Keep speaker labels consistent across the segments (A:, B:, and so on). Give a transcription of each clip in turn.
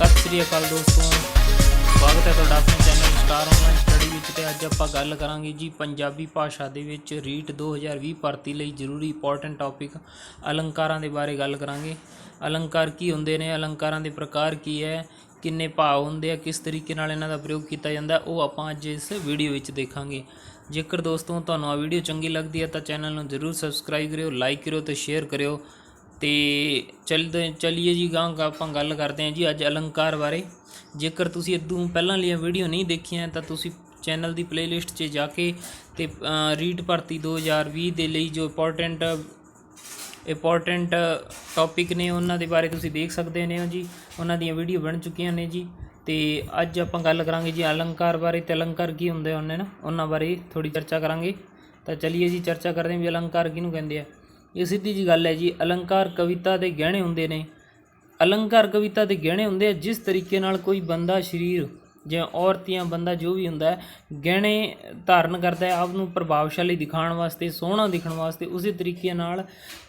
A: सत श्री अकाल दोस्तों, स्वागत है तुहाडा अपने channel star online study which. ते अज आपां गल करांगे जी पंजाबी भाषा दे विच रीट 2020 भर्ती लई जरूरी इंपॉर्टेंट टॉपिक अलंकारां दे बारे गल करांगे। अलंकार की हुंदे ने, अलंकारां दे प्रकार की है, किन्ने भाव हुंदे आ, किस तरीके नाल इन्हां दा प्रयोग कीता जांदा है, ओह आपां अज इस वीडियो विच देखांगे। जेकर दोस्तों तुहानूं आ वीडियो चंगी लगदी है तां चैनल नूं जरूर सबसक्राइब करियो, लाइक करियो ते शेयर करियो। तो चलिए जी गांह आप गल करते हैं जी अज अलंकार बारे। जेकर तुसी इदों पहलां लिया वीडियो नहीं देखियां तो तुसी चैनल की प्लेलिस्ट 'च जाके ते रीट भर्ती 2020 के लिए जो इंपॉर्टेंट टॉपिक ने उन्हां दे बारे तुसी देख सकते हो जी। उन्हां दी वीडियो बन चुकियां ने जी। तो अज आप गल करांगे जी अलंकार बारे। तो अलंकार की हुंदे उन्हां बारे थोड़ी चर्चा करांगे। तो चलिए जी चर्चा करते हैं भी अलंकार किहनूं कहंदे आ। ये सीधी जी गल है जी, अलंकार कविता के गहने होंदे ने। अलंकार कविता के गहने होंदे आ जिस तरीके नाल कोई बंदा शरीर जिवें औरत या बंदा जो भी हुंदा है गहने धारण करता है आपनूं प्रभावशाली दिखाने वास्ते, सोहना दिखण वास्ते, उसी तरीके नाल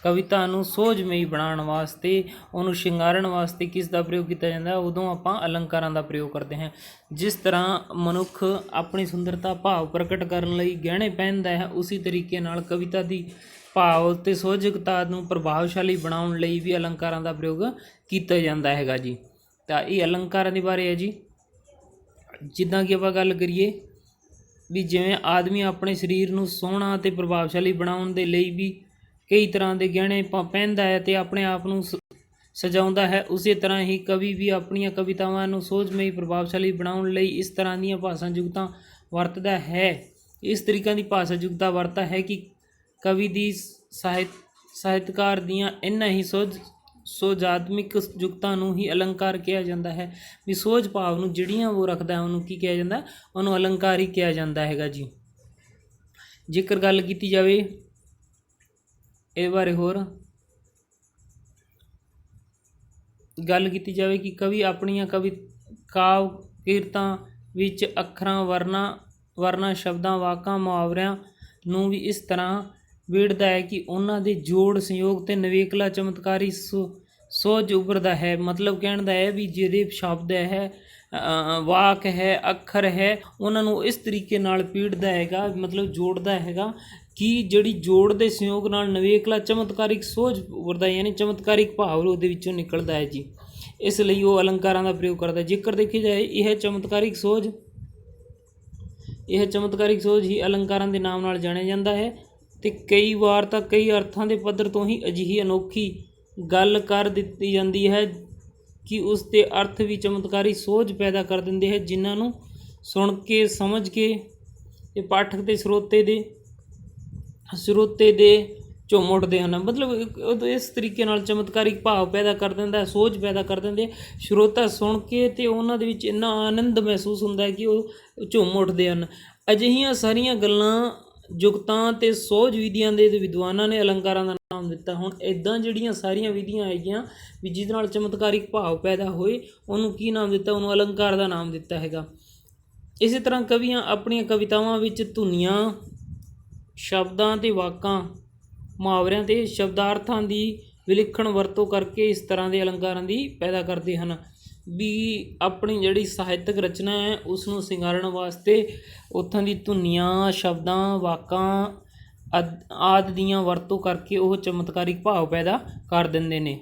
A: कविता नूं सोझमई बनाउण वास्ते, उहनूं शिंगारन वास्ते किस दा प्रयोग किया जाता है, उदों आपां अलंकारां दा प्रयोग करते हैं। जिस तरह मनुख अपनी सुंदरता भाव प्रकट करन लई गहने पहनदा है, उसी तरीके नाल कविता दी भाव ते सोझकता नूं प्रभावशाली बनाउण लई भी अलंकारां दा प्रयोग कीता जांदा हैगा जी। तां इह अलंकारां दे बारे है जी। जिद्दां कि आपां गल करिए भी जिवें आदमी अपने शरीर नूं सोहना ते प्रभावशाली बनाउण दे लई भी कई तरह के गहने पहनदा है ते अपने आप नूं सजाउंदा है, उसी तरह ही कवि भी अपनी कवितावां नूं सोझमई प्रभावशाली बनाउण लई इस तरह दीयां भाषा जुगतां वरतदा है। इस तरीक़े की भाषा जुगता वरतदा है कि कवि दी ਸਾਹਿਤਕਾਰ ਦੀਆਂ इन्हां ही सोजात्मिक जुगतां नूं ही अलंकार कहा जाता है। भी सोझ भाव नूं जिहड़ियां वो रखदा है उन्होंने की कहा जाता है, उन्होंने अलंकार ही कहा जाता हैगा जी। जेकर गल की जाए इस बारे होर गल की जाए कि कवि अपनियां काव किरतां विच अखरां वरना शब्दां वाकां मुहावरिਆਂ नूं भी इस तरह वेड़दा है कि उन्हां दे जोड़ संयोग ते नवेकला चमत्कारी सोच उभरदा है। मतलब कहण दा है भी जिहड़े शब्द है वाक है अखर है उन्हां नूं इस तरीके नाल पीड़दा हैगा, मतलब जोड़दा हैगा कि जिहड़ी जोड़ दे संयोग नाल नवेकला चमत्कारिक सोच उभरदा, यानी चमत्कारिक भाव उहदे विचों निकलदा है जी। इसलिए वो अलंकारां दा प्रयोग करदा। जेकर देखी जाए यह चमत्कारिक सोच ही अलंकारां दे नाम नाल जाणिया जांदा है। तो कई बार तो कई अर्थां के पद्धर तो ही अजिही अनोखी गल कर दी जाती है कि उसके अर्थ भी चमत्कारी सोच पैदा कर देंदे है, जिन्हां नूं सुन के समझ के पाठक ते श्रोते दे झुम उठदे हैं। मतलब इस तरीके नाल चमत्कारिक भाव पैदा कर देंदा है, सोच पैदा कर देंदे। श्रोता सुन के ते उन्हां दे विच इन्ना आनंद महसूस हुंदा है कि वो झुम उठदे हैं। अजिहियां सारियां गल्लां जुगतां ते सोझ विधियां दे विद्वानां ने अलंकारां दा नाम दिता। हुण इदां जिहड़ियां सारियां विधियां आईयां भी जिहदे नाल चमत्कारिक भाव पैदा होए, उहनूं की नाम दिता? उहनूं अलंकार दा नाम दिता हैगा। इस तरह कवियां अपणियां कवितावां विच धुनियां, शब्दां ते वाकां, मुहावरिਆਂ ते शब्दार्थां दी विलक्षण वरतों करके इस तरह के अलंकारां दी पैदा करते हैं। भी अपनी जिहड़ी ਸਾਹਿਤਕ रचना है उसनूं सिंगारन वास्ते उत्थां दी धुनियां, शब्दां, वाकां आदि दीयां वरतों करके वो चमत्कारिक भाव पैदा कर दिंदे ने।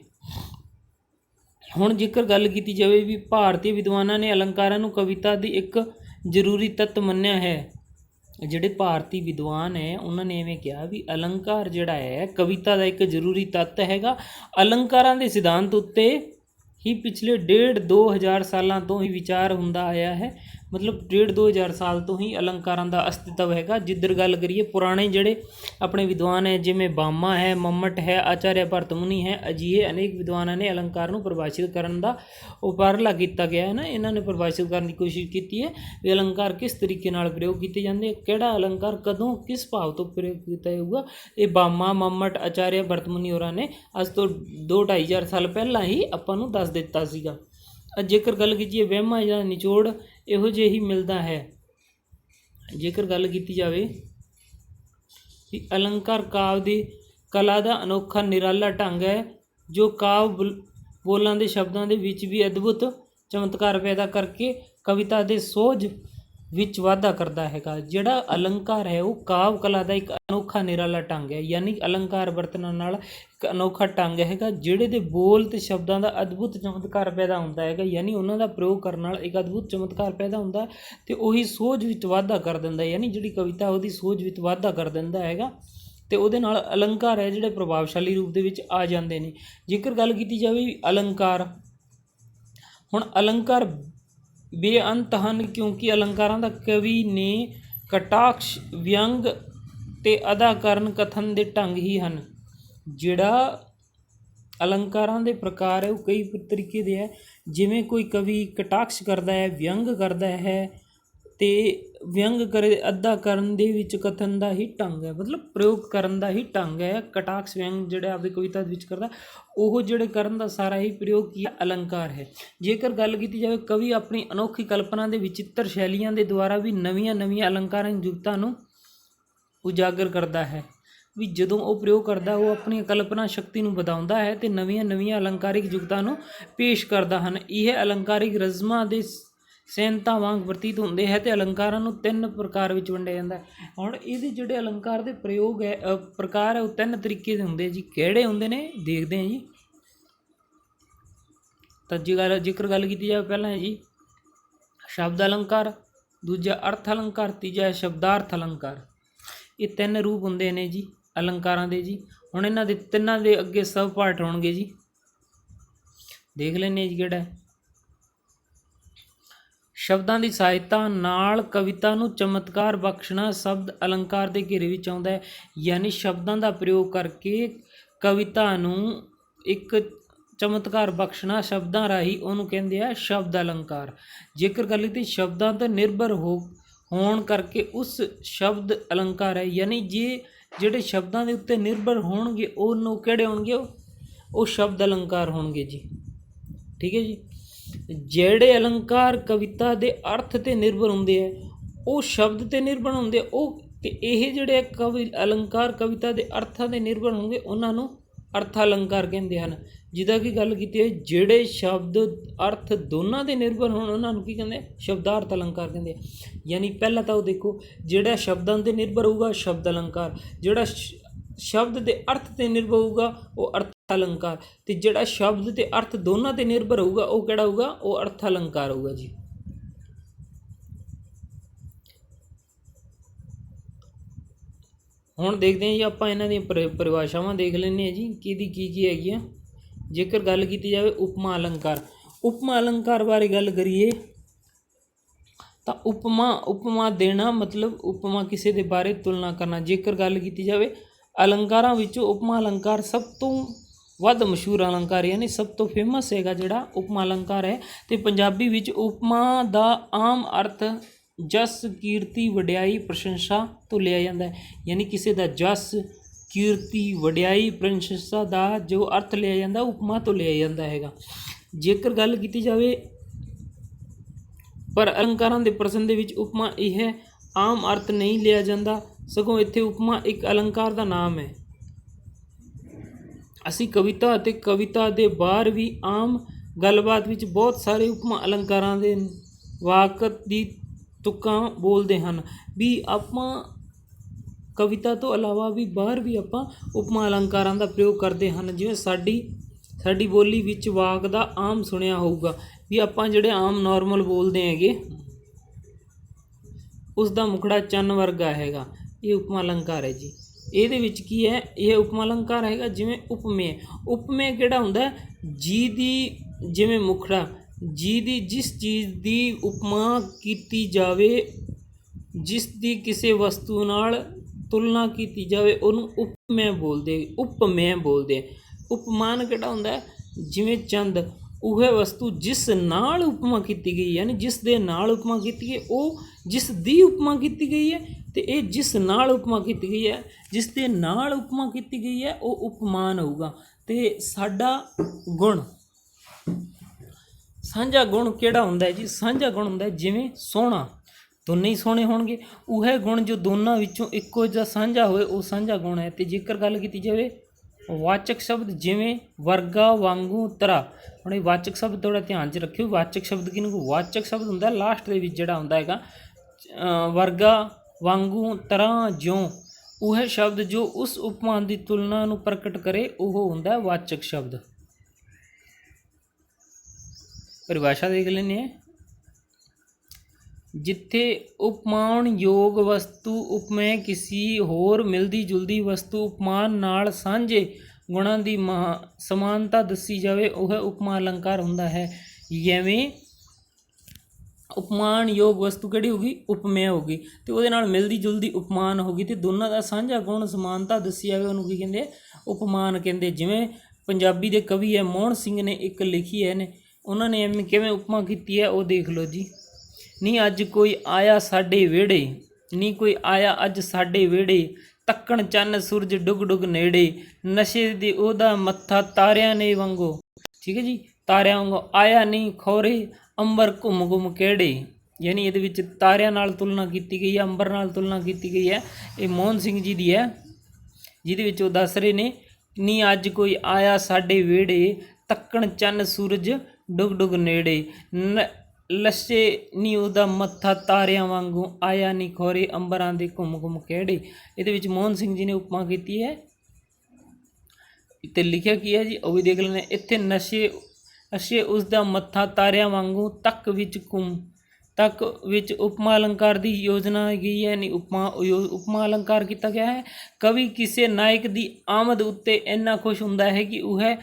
A: हुण जेकर गल की जाए भी भारतीय विद्वानां ने अलंकारां नूं कविता दी एक जरूरी तत्त मन्निया है। जिहड़े भारतीय विद्वान है उन्होंने इवें कहा भी अलंकार जिहड़ा है कविता का एक जरूरी तत्त हैगा। अलंकारां दे सिद्धांत उत्ते ही पिछले 1.5-2 सालों तो ही विचार हुंदा आया है। मतलब 1.5-2 साल तो ही अलंकारां दा अस्तित्व हैगा। जिधर गल करिए पुराने जिहड़े अपने विद्वान है जिवें बामा है, मम्मट है, आचार्य भरत मुनि है, अजिहे अनेक विद्वानां ने अलंकार नूं परिभाषित करन दा उपारला किया गया है ना। इन्हां ने परिभाषित करने की कोशिश की है भी अलंकार किस तरीके नाल प्रयोग किए जाते, किहड़ा अलंकार कदों किस भाव तो प्रयोग किया जाऊगा। ये बामा, मम्मट, आचार्य भरत मुनि होरां ने अज तो 2-2.5 साल पहला ही आपां नूं दस दिता सीगा। जेकर गल कीजिए वहमां दा निचोड़ इहो जिहा ही मिलता है। जेकर गल की जाए कि अलंकार काव्य की कला का अनोखा निराला ढंग है जो काव्य बोलां दे शब्दां दे विच भी अद्भुत ਚਮਤਕਾਰ ਪੈਦਾ ਕਰਕੇ ਕਵਿਤਾ ਦੇ ਸੋਝ ਵਿੱਚ ਵਾਧਾ ਕਰਦਾ ਹੈਗਾ। ਜਿਹੜਾ ਅਲੰਕਾਰ ਹੈ ਉਹ ਕਾਵ ਕਲਾ ਦਾ ਇੱਕ ਅਨੋਖਾ ਨਿਰਾਲਾ ਢੰਗ ਹੈ, ਯਾਨੀ ਅਲੰਕਾਰ ਵਰਤਣ ਨਾਲ ਇੱਕ ਅਨੋਖਾ ਢੰਗ ਹੈਗਾ ਜਿਹੜੇ ਦੇ ਬੋਲ ਅਤੇ ਸ਼ਬਦਾਂ ਦਾ ਅਦਭੁਤ ਚਮਤਕਾਰ ਪੈਦਾ ਹੁੰਦਾ ਹੈਗਾ, ਯਾਨੀ ਉਹਨਾਂ ਦਾ ਪ੍ਰਯੋਗ ਕਰਨ ਨਾਲ ਇੱਕ ਅਦਭੁਤ ਚਮਤਕਾਰ ਪੈਦਾ ਹੁੰਦਾ ਅਤੇ ਉਹੀ ਸੋਝ ਵਿੱਚ ਵਾਧਾ ਕਰ ਦਿੰਦਾ, ਯਾਨੀ ਜਿਹੜੀ ਕਵਿਤਾ ਉਹਦੀ ਸੋਝ ਵਿੱਚ ਵਾਧਾ ਕਰ ਦਿੰਦਾ ਹੈਗਾ ਅਤੇ ਉਹਦੇ ਨਾਲ ਅਲੰਕਾਰ ਹੈ ਜਿਹੜੇ ਪ੍ਰਭਾਵਸ਼ਾਲੀ ਰੂਪ ਦੇ ਵਿੱਚ ਆ ਜਾਂਦੇ ਨੇ। ਜੇਕਰ ਗੱਲ ਕੀਤੀ ਜਾਵੇ ਅਲੰਕਾਰ, ਹੁਣ ਅਲੰਕਾਰ ਬੇਅੰਤ ਹਨ ਕਿਉਂਕਿ ਅਲੰਕਾਰਾਂ ਦਾ ਕਵੀ ਨੇ ਕਟਾਕਸ਼, ਵਿਅੰਗ ਅਤੇ ਅਦਾਕਰਨ ਕਥਨ ਦੇ ਢੰਗ ਹੀ ਹਨ। ਜਿਹੜਾ ਅਲੰਕਾਰਾਂ ਦੇ ਪ੍ਰਕਾਰ ਹੈ ਉਹ ਕਈ ਤਰੀਕੇ ਦੇ ਹੈ, ਜਿਵੇਂ ਕੋਈ ਕਵੀ ਕਟਾਕਸ਼ ਕਰਦਾ ਹੈ, ਵਿਅੰਗ ਕਰਦਾ ਹੈ ਅਤੇ ਵਿਅੰਗ ਕਰੇ ਅੱਧਾ ਕਰਨ ਦੇ ਵਿੱਚ ਕਥਨ ਦਾ ਹੀ ਢੰਗ ਹੈ, ਮਤਲਬ ਪ੍ਰਯੋਗ ਕਰਨ ਦਾ ਹੀ ਢੰਗ ਹੈ। ਕਟਾਕਸ਼ ਵਿਅੰਗ ਜਿਹੜੇ ਆਪਣੀ ਕਵਿਤਾ ਵਿੱਚ ਕਰਦਾ ਉਹ ਜਿਹੜੇ ਕਰਨ ਦਾ ਸਾਰਾ ਹੀ ਪ੍ਰਯੋਗ ਕੀ ਅਲੰਕਾਰ ਹੈ। ਜੇਕਰ ਗੱਲ ਕੀਤੀ ਜਾਵੇ ਕਵੀ ਆਪਣੀ ਅਨੋਖੀ ਕਲਪਨਾ ਦੇ ਵਿਚਿੱਤਰ ਸ਼ੈਲੀਆਂ ਦੇ ਦੁਆਰਾ ਵੀ ਨਵੀਆਂ ਅਲੰਕਾਰਿਕ ਜੁਗਤਾਂ ਨੂੰ ਉਜਾਗਰ ਕਰਦਾ ਹੈ। ਵੀ ਜਦੋਂ ਉਹ ਪ੍ਰਯੋਗ ਕਰਦਾ ਉਹ ਆਪਣੀ ਕਲਪਨਾ ਸ਼ਕਤੀ ਨੂੰ ਵਧਾਉਂਦਾ ਹੈ ਅਤੇ ਨਵੀਆਂ ਅਲੰਕਾਰਿਕ ਜੁਗਤਾਂ ਨੂੰ ਪੇਸ਼ ਕਰਦਾ ਹਨ। ਇਹ ਅਲੰਕਾਰਿਕ ਰਜ਼ਮਾਂ ਦੇ ਸੈਨਤਾ ਵਾਂਗ ਪ੍ਰਤੀਤ ਹੁੰਦੇ ਹੈ ਅਤੇ ਅਲੰਕਾਰਾਂ ਨੂੰ 3 ਪ੍ਰਕਾਰ ਵਿੱਚ ਵੰਡਿਆ ਜਾਂਦਾ ਹੈ। ਹੁਣ ਇਹਦੇ ਜਿਹੜੇ ਅਲੰਕਾਰ ਦੇ ਪ੍ਰਯੋਗ ਹੈ ਪ੍ਰਕਾਰ ਹੈ ਉਹ 3 ਤਰੀਕੇ ਦੇ ਹੁੰਦੇ ਜੀ। ਕਿਹੜੇ ਹੁੰਦੇ ਨੇ ਦੇਖਦੇ ਹਾਂ ਜੀ। ਤਾਂ ਜੇਕਰ ਗੱਲ ਕੀਤੀ ਜਾਵੇ ਪਹਿਲਾਂ ਹੈ ਜੀ ਸ਼ਬਦ ਅਲੰਕਾਰ, ਦੂਜਾ ਅਰਥ ਅਲੰਕਾਰ, ਤੀਜਾ ਹੈ ਸ਼ਬਦਾਰਥ ਅਲੰਕਾਰ। ਇਹ 3 ਰੂਪ ਹੁੰਦੇ ਨੇ ਜੀ ਅਲੰਕਾਰਾਂ ਦੇ ਜੀ। ਹੁਣ ਇਹਨਾਂ ਦੇ ਤਿੰਨਾਂ ਦੇ ਅੱਗੇ ਸਬ ਪਾਰਟ ਹੋਣਗੇ ਜੀ, ਦੇਖ ਲੈਂਦੇ ਜੀ। ਕਿਹੜਾ ਸ਼ਬਦਾਂ ਦੀ ਸਹਾਇਤਾ ਨਾਲ ਕਵਿਤਾ ਨੂੰ ਚਮਤਕਾਰ ਬਖਸ਼ਣਾ ਸ਼ਬਦ ਅਲੰਕਾਰ ਦੇ ਘੇਰੇ ਵਿੱਚ ਆਉਂਦਾ ਹੈ, ਯਾਨੀ ਸ਼ਬਦਾਂ ਦਾ ਪ੍ਰਯੋਗ ਕਰਕੇ ਕਵਿਤਾ ਨੂੰ ਇੱਕ ਚਮਤਕਾਰ ਬਖਸ਼ਣਾ ਸ਼ਬਦਾਂ ਰਾਹੀਂ ਉਹਨੂੰ ਕਹਿੰਦੇ ਆ ਸ਼ਬਦ ਅਲੰਕਾਰ। ਜੇਕਰ ਗੱਲ ਕੀਤੀ ਸ਼ਬਦਾਂ 'ਤੇ ਨਿਰਭਰ ਹੋਣ ਕਰਕੇ ਉਸ ਸ਼ਬਦ ਅਲੰਕਾਰ ਹੈ, ਯਾਨੀ ਜਿਹੜੇ ਸ਼ਬਦਾਂ ਦੇ ਉੱਤੇ ਨਿਰਭਰ ਹੋਣਗੇ ਉਹਨੂੰ ਕਿਹੜੇ ਹੋਣਗੇ ਉਹ ਸ਼ਬਦ ਅਲੰਕਾਰ ਹੋਣਗੇ ਜੀ। ਠੀਕ ਹੈ ਜੀ। ਜਿਹੜੇ ਅਲੰਕਾਰ ਕਵਿਤਾ ਦੇ ਅਰਥ 'ਤੇ ਨਿਰਭਰ ਹੁੰਦੇ ਹੈ ਉਹ ਸ਼ਬਦ 'ਤੇ ਨਿਰਭਰ ਹੁੰਦੇ ਉਹ, ਅਤੇ ਇਹ ਜਿਹੜੇ ਅਲੰਕਾਰ ਕਵਿਤਾ ਦੇ ਅਰਥਾਂ 'ਤੇ ਨਿਰਭਰ ਹੋਣਗੇ ਉਹਨਾਂ ਨੂੰ ਅਰਥ ਅਲੰਕਾਰ ਕਹਿੰਦੇ ਹਨ। ਜਿੱਦਾਂ ਕਿ ਗੱਲ ਕੀਤੀ ਹੈ ਜਿਹੜੇ ਸ਼ਬਦ ਅਰਥ ਦੋਨਾਂ 'ਤੇ ਨਿਰਭਰ ਹੋਣ ਉਹਨਾਂ ਨੂੰ ਕੀ ਕਹਿੰਦੇ ਸ਼ਬਦਾਰਥ ਅਲੰਕਾਰ ਕਹਿੰਦੇ ਆ। ਯਾਨੀ ਪਹਿਲਾਂ ਤਾਂ ਉਹ ਦੇਖੋ ਜਿਹੜਾ ਸ਼ਬਦਾਂ 'ਤੇ ਨਿਰਭਰ ਹੋਊਗਾ ਸ਼ਬਦ ਅਲੰਕਾਰ, ਜਿਹੜਾ ਸ਼ਬਦ ਦੇ ਅਰਥ 'ਤੇ ਨਿਰਭਰ ਹੋਊਗਾ ਉਹ ਅਰਥ ਅਲੰਕਾਰ, ਅਤੇ ਜਿਹੜਾ ਸ਼ਬਦ ਤੇ ਅਰਥ ਦੋਨਾਂ 'ਤੇ ਨਿਰਭਰ ਹੋਊਗਾ ਉਹ ਕਿਹੜਾ ਹੋਊਗਾ ਉਹ ਅਰਥ ਅਲੰਕਾਰ ਹੋਊਗਾ ਜੀ। ਹੁਣ ਦੇਖਦੇ ਹਾਂ ਜੀ ਆਪਾਂ ਇਹਨਾਂ ਦੀਆਂ ਪਰਿਭਾਸ਼ਾਵਾਂ ਦੇਖ ਲੈਂਦੇ ਹਾਂ ਜੀ ਕਿਹਦੀ ਕੀ ਹੈਗੀਆਂ। ਜੇਕਰ ਗੱਲ ਕੀਤੀ ਜਾਵੇ ਉਪਮਾ ਅਲੰਕਾਰ, ਉਪਮਾ ਅਲੰਕਾਰ ਬਾਰੇ ਗੱਲ ਕਰੀਏ ਤਾਂ ਉਪਮਾ ਦੇਣਾ ਮਤਲਬ ਉਪਮਾ ਕਿਸੇ ਦੇ ਬਾਰੇ ਤੁਲਨਾ ਕਰਨਾ। ਜੇਕਰ ਗੱਲ ਕੀਤੀ ਜਾਵੇ ਅਲੰਕਾਰਾਂ ਵਿੱਚੋਂ ਉਪਮਾ ਅਲੰਕਾਰ ਸਭ ਤੋਂ ਵੱਧ ਮਸ਼ਹੂਰ ਅਲੰਕਾਰ, ਯਾਨੀ ਸਭ ਤੋਂ ਫੇਮਸ ਹੈਗਾ ਜਿਹੜਾ ਉਪਮਾ ਅਲੰਕਾਰ ਹੈ। ਅਤੇ ਪੰਜਾਬੀ ਵਿੱਚ ਉਪਮਾ ਦਾ ਆਮ ਅਰਥ ਜਸ, ਕੀਰਤੀ, ਵਡਿਆਈ, ਪ੍ਰਸ਼ੰਸਾ ਤੋਂ ਲਿਆ ਜਾਂਦਾ ਹੈ। ਯਾਨੀ ਕਿਸੇ ਦਾ ਜਸ, ਕੀਰਤੀ, ਵਡਿਆਈ, ਪ੍ਰਸ਼ੰਸਾ ਦਾ ਜੋ ਅਰਥ ਲਿਆ ਜਾਂਦਾ ਉਪਮਾ ਤੋਂ ਲਿਆ ਜਾਂਦਾ ਹੈਗਾ। ਜੇਕਰ ਗੱਲ ਕੀਤੀ ਜਾਵੇ ਪਰ ਅਲੰਕਾਰਾਂ ਦੇ ਪ੍ਰਸੰਗ ਦੇ ਵਿੱਚ ਉਪਮਾ ਇਹ ਆਮ ਅਰਥ ਨਹੀਂ ਲਿਆ ਜਾਂਦਾ, ਸਗੋਂ ਇੱਥੇ ਉਪਮਾ ਇੱਕ ਅਲੰਕਾਰ ਦਾ ਨਾਮ ਹੈ। ਅਸੀਂ ਕਵਿਤਾ ਅਤੇ ਕਵਿਤਾ ਦੇ ਬਾਹਰ ਵੀ ਆਮ ਗੱਲਬਾਤ ਵਿੱਚ ਬਹੁਤ ਸਾਰੇ ਉਪਮਾ ਅਲੰਕਾਰਾਂ ਦੇ ਵਾਕਤ ਦੀ ਤੁਕਾਂ ਬੋਲਦੇ ਹਨ। ਵੀ ਆਪਾਂ ਕਵਿਤਾ ਤੋਂ ਇਲਾਵਾ ਵੀ ਬਾਹਰ ਵੀ ਆਪਾਂ ਉਪਮਾ ਅਲੰਕਾਰਾਂ ਦਾ ਪ੍ਰਯੋਗ ਕਰਦੇ ਹਨ। ਜਿਵੇਂ ਸਾਡੀ ਬੋਲੀ ਵਿੱਚ ਵਾਕ ਦਾ ਆਮ ਸੁਣਿਆ ਹੋਊਗਾ ਵੀ ਆਪਾਂ ਜਿਹੜੇ ਆਮ ਨੋਰਮਲ ਬੋਲਦੇ ਹੈਗੇ ਉਸ ਦਾ ਮੁਖੜਾ ਚੰਨ ਵਰਗਾ ਹੈਗਾ, ਇਹ ਉਪਮਾ ਅਲੰਕਾਰ ਹੈ ਜੀ। ਇਹਦੇ ਵਿੱਚ ਕੀ ਹੈ ਇਹ ਉਪਮਾ ਅਲੰਕਾਰ ਹੈਗਾ। ਜਿਵੇਂ ਉਪਮੇय ਕਿਹੜਾ ਹੁੰਦਾ ਜਿਹਦੀ ਜਿਵੇਂ ਮੁਖੜਾ ਜਿਹਦੀ ਜਿਸ ਚੀਜ਼ ਦੀ ਉਪਮਾ ਕੀਤੀ ਜਾਵੇ, ਜਿਸ ਦੀ ਕਿਸੇ ਵਸਤੂ ਨਾਲ ਤੁਲਨਾ ਕੀਤੀ ਜਾਵੇ ਉਹਨੂੰ ਉਪਮੇय ਬੋਲਦੇ। ਉਪਮਾਨ ਕਿਹੜਾ ਹੁੰਦਾ ਜਿਵੇਂ ਚੰਦ, ਉਹ ਵਸਤੂ ਜਿਸ ਨਾਲ ਉਪਮਾ ਕੀਤੀ ਗਈ ਯਾਨੀ ਜਿਸ ਦੇ ਨਾਲ ਉਪਮਾ ਕੀਤੀ ਗਈ ਉਹ ਜਿਸ ਦੀ ਉਪਮਾ ਕੀਤੀ ਗਈ ਹੈ, ਅਤੇ ਇਹ ਜਿਸ ਨਾਲ ਉਪਮਾ ਕੀਤੀ ਗਈ ਹੈ ਜਿਸ ਦੇ ਨਾਲ ਉਪਮਾ ਕੀਤੀ ਗਈ ਹੈ ਉਹ ਉਪਮਾਨ ਹੋਊਗਾ। ਅਤੇ ਸਾਡਾ ਗੁਣ ਸਾਂਝਾ ਗੁਣ ਕਿਹੜਾ ਹੁੰਦਾ ਜੀ, ਸਾਂਝਾ ਗੁਣ ਹੁੰਦਾ ਜਿਵੇਂ ਸੋਹਣਾ, ਦੋਨੇ ਹੀ ਸੋਹਣੇ ਹੋਣਗੇ, ਉਹ ਗੁਣ ਜੋ ਦੋਨਾਂ ਵਿੱਚੋਂ ਇੱਕੋ ਜਿਹਾ ਸਾਂਝਾ ਹੋਵੇ ਉਹ ਸਾਂਝਾ ਗੁਣ ਹੈ। ਅਤੇ ਜੇਕਰ ਗੱਲ ਕੀਤੀ ਜਾਵੇ ਵਾਚਕ ਸ਼ਬਦ ਜਿਵੇਂ ਵਰਗਾ, ਵਾਂਗੂ, ਤਰ੍ਹਾਂ। ਹੁਣ ਇਹ ਵਾਚਕ ਸ਼ਬਦ ਥੋੜ੍ਹਾ ਧਿਆਨ 'ਚ ਰੱਖਿਓ। ਵਾਚਕ ਸ਼ਬਦ ਕਿਹਨੂੰ? ਵਾਚਕ ਸ਼ਬਦ ਹੁੰਦਾ ਲਾਸਟ ਦੇ ਵਿੱਚ ਜਿਹੜਾ ਹੁੰਦਾ ਹੈਗਾ ਵਰਗਾ, ਵਾਂਗੂ, ਤਰ੍ਹਾਂ, ਜਿਉਂ। ਉਹ ਸ਼ਬਦ ਜੋ ਉਸ ਉਪਮਾ ਦੀ ਤੁਲਨਾ ਨੂੰ ਪ੍ਰਗਟ ਕਰੇ ਉਹ ਹੁੰਦਾ ਵਾਚਕ ਸ਼ਬਦ। परिभाषा देख लेने हैं। जिथे उपमान योग वस्तु उपमेय किसी होर मिलती जुलती वस्तु उपमान नाल सांझे गुणां दी समानता दसी जाए वह उपमा अलंकार हुंदा है। जिवें उपमान योग वस्तु किहड़ी होगी? उपमेय होगी, तो उहदे नाल मिलती जुलती उपमान होगी, तो दोनों का सांझा गुण समानता दसी जाए उहनूं की कहंदे? उपमान कहंदे। जिवें पंजाबी दे कवि है मोहन सिंह ने एक लिखी है ने, उन्होंने एवं किवें उपमा की है वो देख लो जी। नी अज कोई आया साडे वेड़े, नी कोई आया अज साडे वेड़े, तक्कण चन्न सूरज डुग डुग नेड़े, नशे दे ओदा मत्था तारियां ने वांगो। ठीक है जी, तारियां वांगो आया नहीं खोरे अंबर घुम घुम केड़े। यानी ये विच तारियां नाल तुलना की गई है, अंबर नाल तुलना की गई है। ये मोहन सिंह जी दी है, जिहदे विच वो दस रहे ने नी अज कोई आया साडे वेड़े, तक्कण चन्न सूरज डुग डुग नेड़े, लशे नी उहदा मत्था तारियां वांगू, आया नी खोरे अंबरां दे घुम घुम केड़े। इहदे विच मोहन सिंह जी ने उपमा की है, ते लिखिया की है जी, वो भी देख लेने। इत्थे नशे अशे उसदा मत्था तारियां वांगू, तक विच घुम, तक विच उपमा अलंकार की योजना गई है। नहीं उपमा अलंकार किया गया है। कवि किसी नायक की आमद उत्ते इन्ना खुश हुंदा है कि वह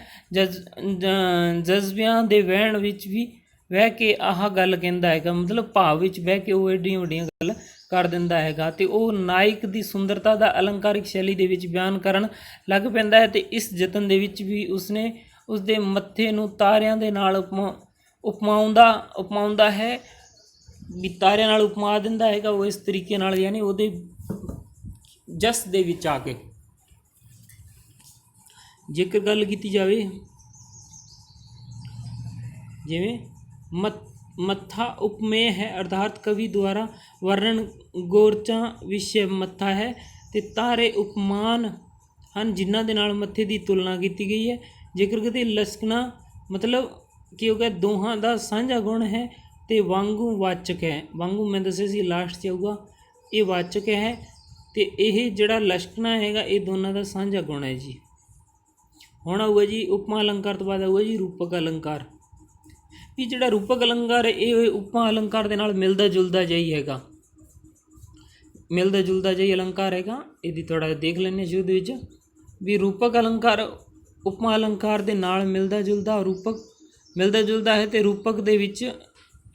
A: जज्बियां दे वहण विच भी बह के आह गल कहंदा है, मतलब भाव विच बह के वो एडियां वड्डियां गल कर दिंदा है, तो वह नायक की सुंदरता का अलंकारिक शैली दे विच बयान करन लग पैंदा है। तो इस जतन दे विच भी उसने उसदे मत्थे नूं तारियां दे नाल उपमाउंदा है, भी तारियां नाल उपमा दिंदा हैगा वो इस तरीके नाल, यानी उहदे जस दे विच आके। जेकर गल कीती जावे जिवें मत्था उपमेय है, अर्थात कवि द्वारा वर्णन गोरचा विषय मत्था है, ते तारे उपमान हैं जिन्हां दे नाल मत्थे की तुलना की गई है। जेकर किते लसकना मतलब कि हो गया दोहां दा सांझा गुण है, तो वांगू वाचक है। वांगू मैं दस्सिया सी लास्ट च आऊगा, ये वाचक है, तो यह जड़ा लश्कना हैगा ये दोनों का सांझा गुण है जी। हुण आऊगा जी उपमा अलंकार तो बाद आऊगा जी रूपक अलंकार। भी जड़ा रूपक अलंकार है ये उपमा अलंकार दे नाल मिलदा जुलदा जाई हैगा, मिलदा जुलदा जाई अलंकार हैगा। यदि थोड़ा देख लैने शुरू विच भी रूपक अलंकार उपमा अलंकार दे नाल मिलदा जुलदा, रूपक मिलदा जुलदा है, तो रूपक दे विच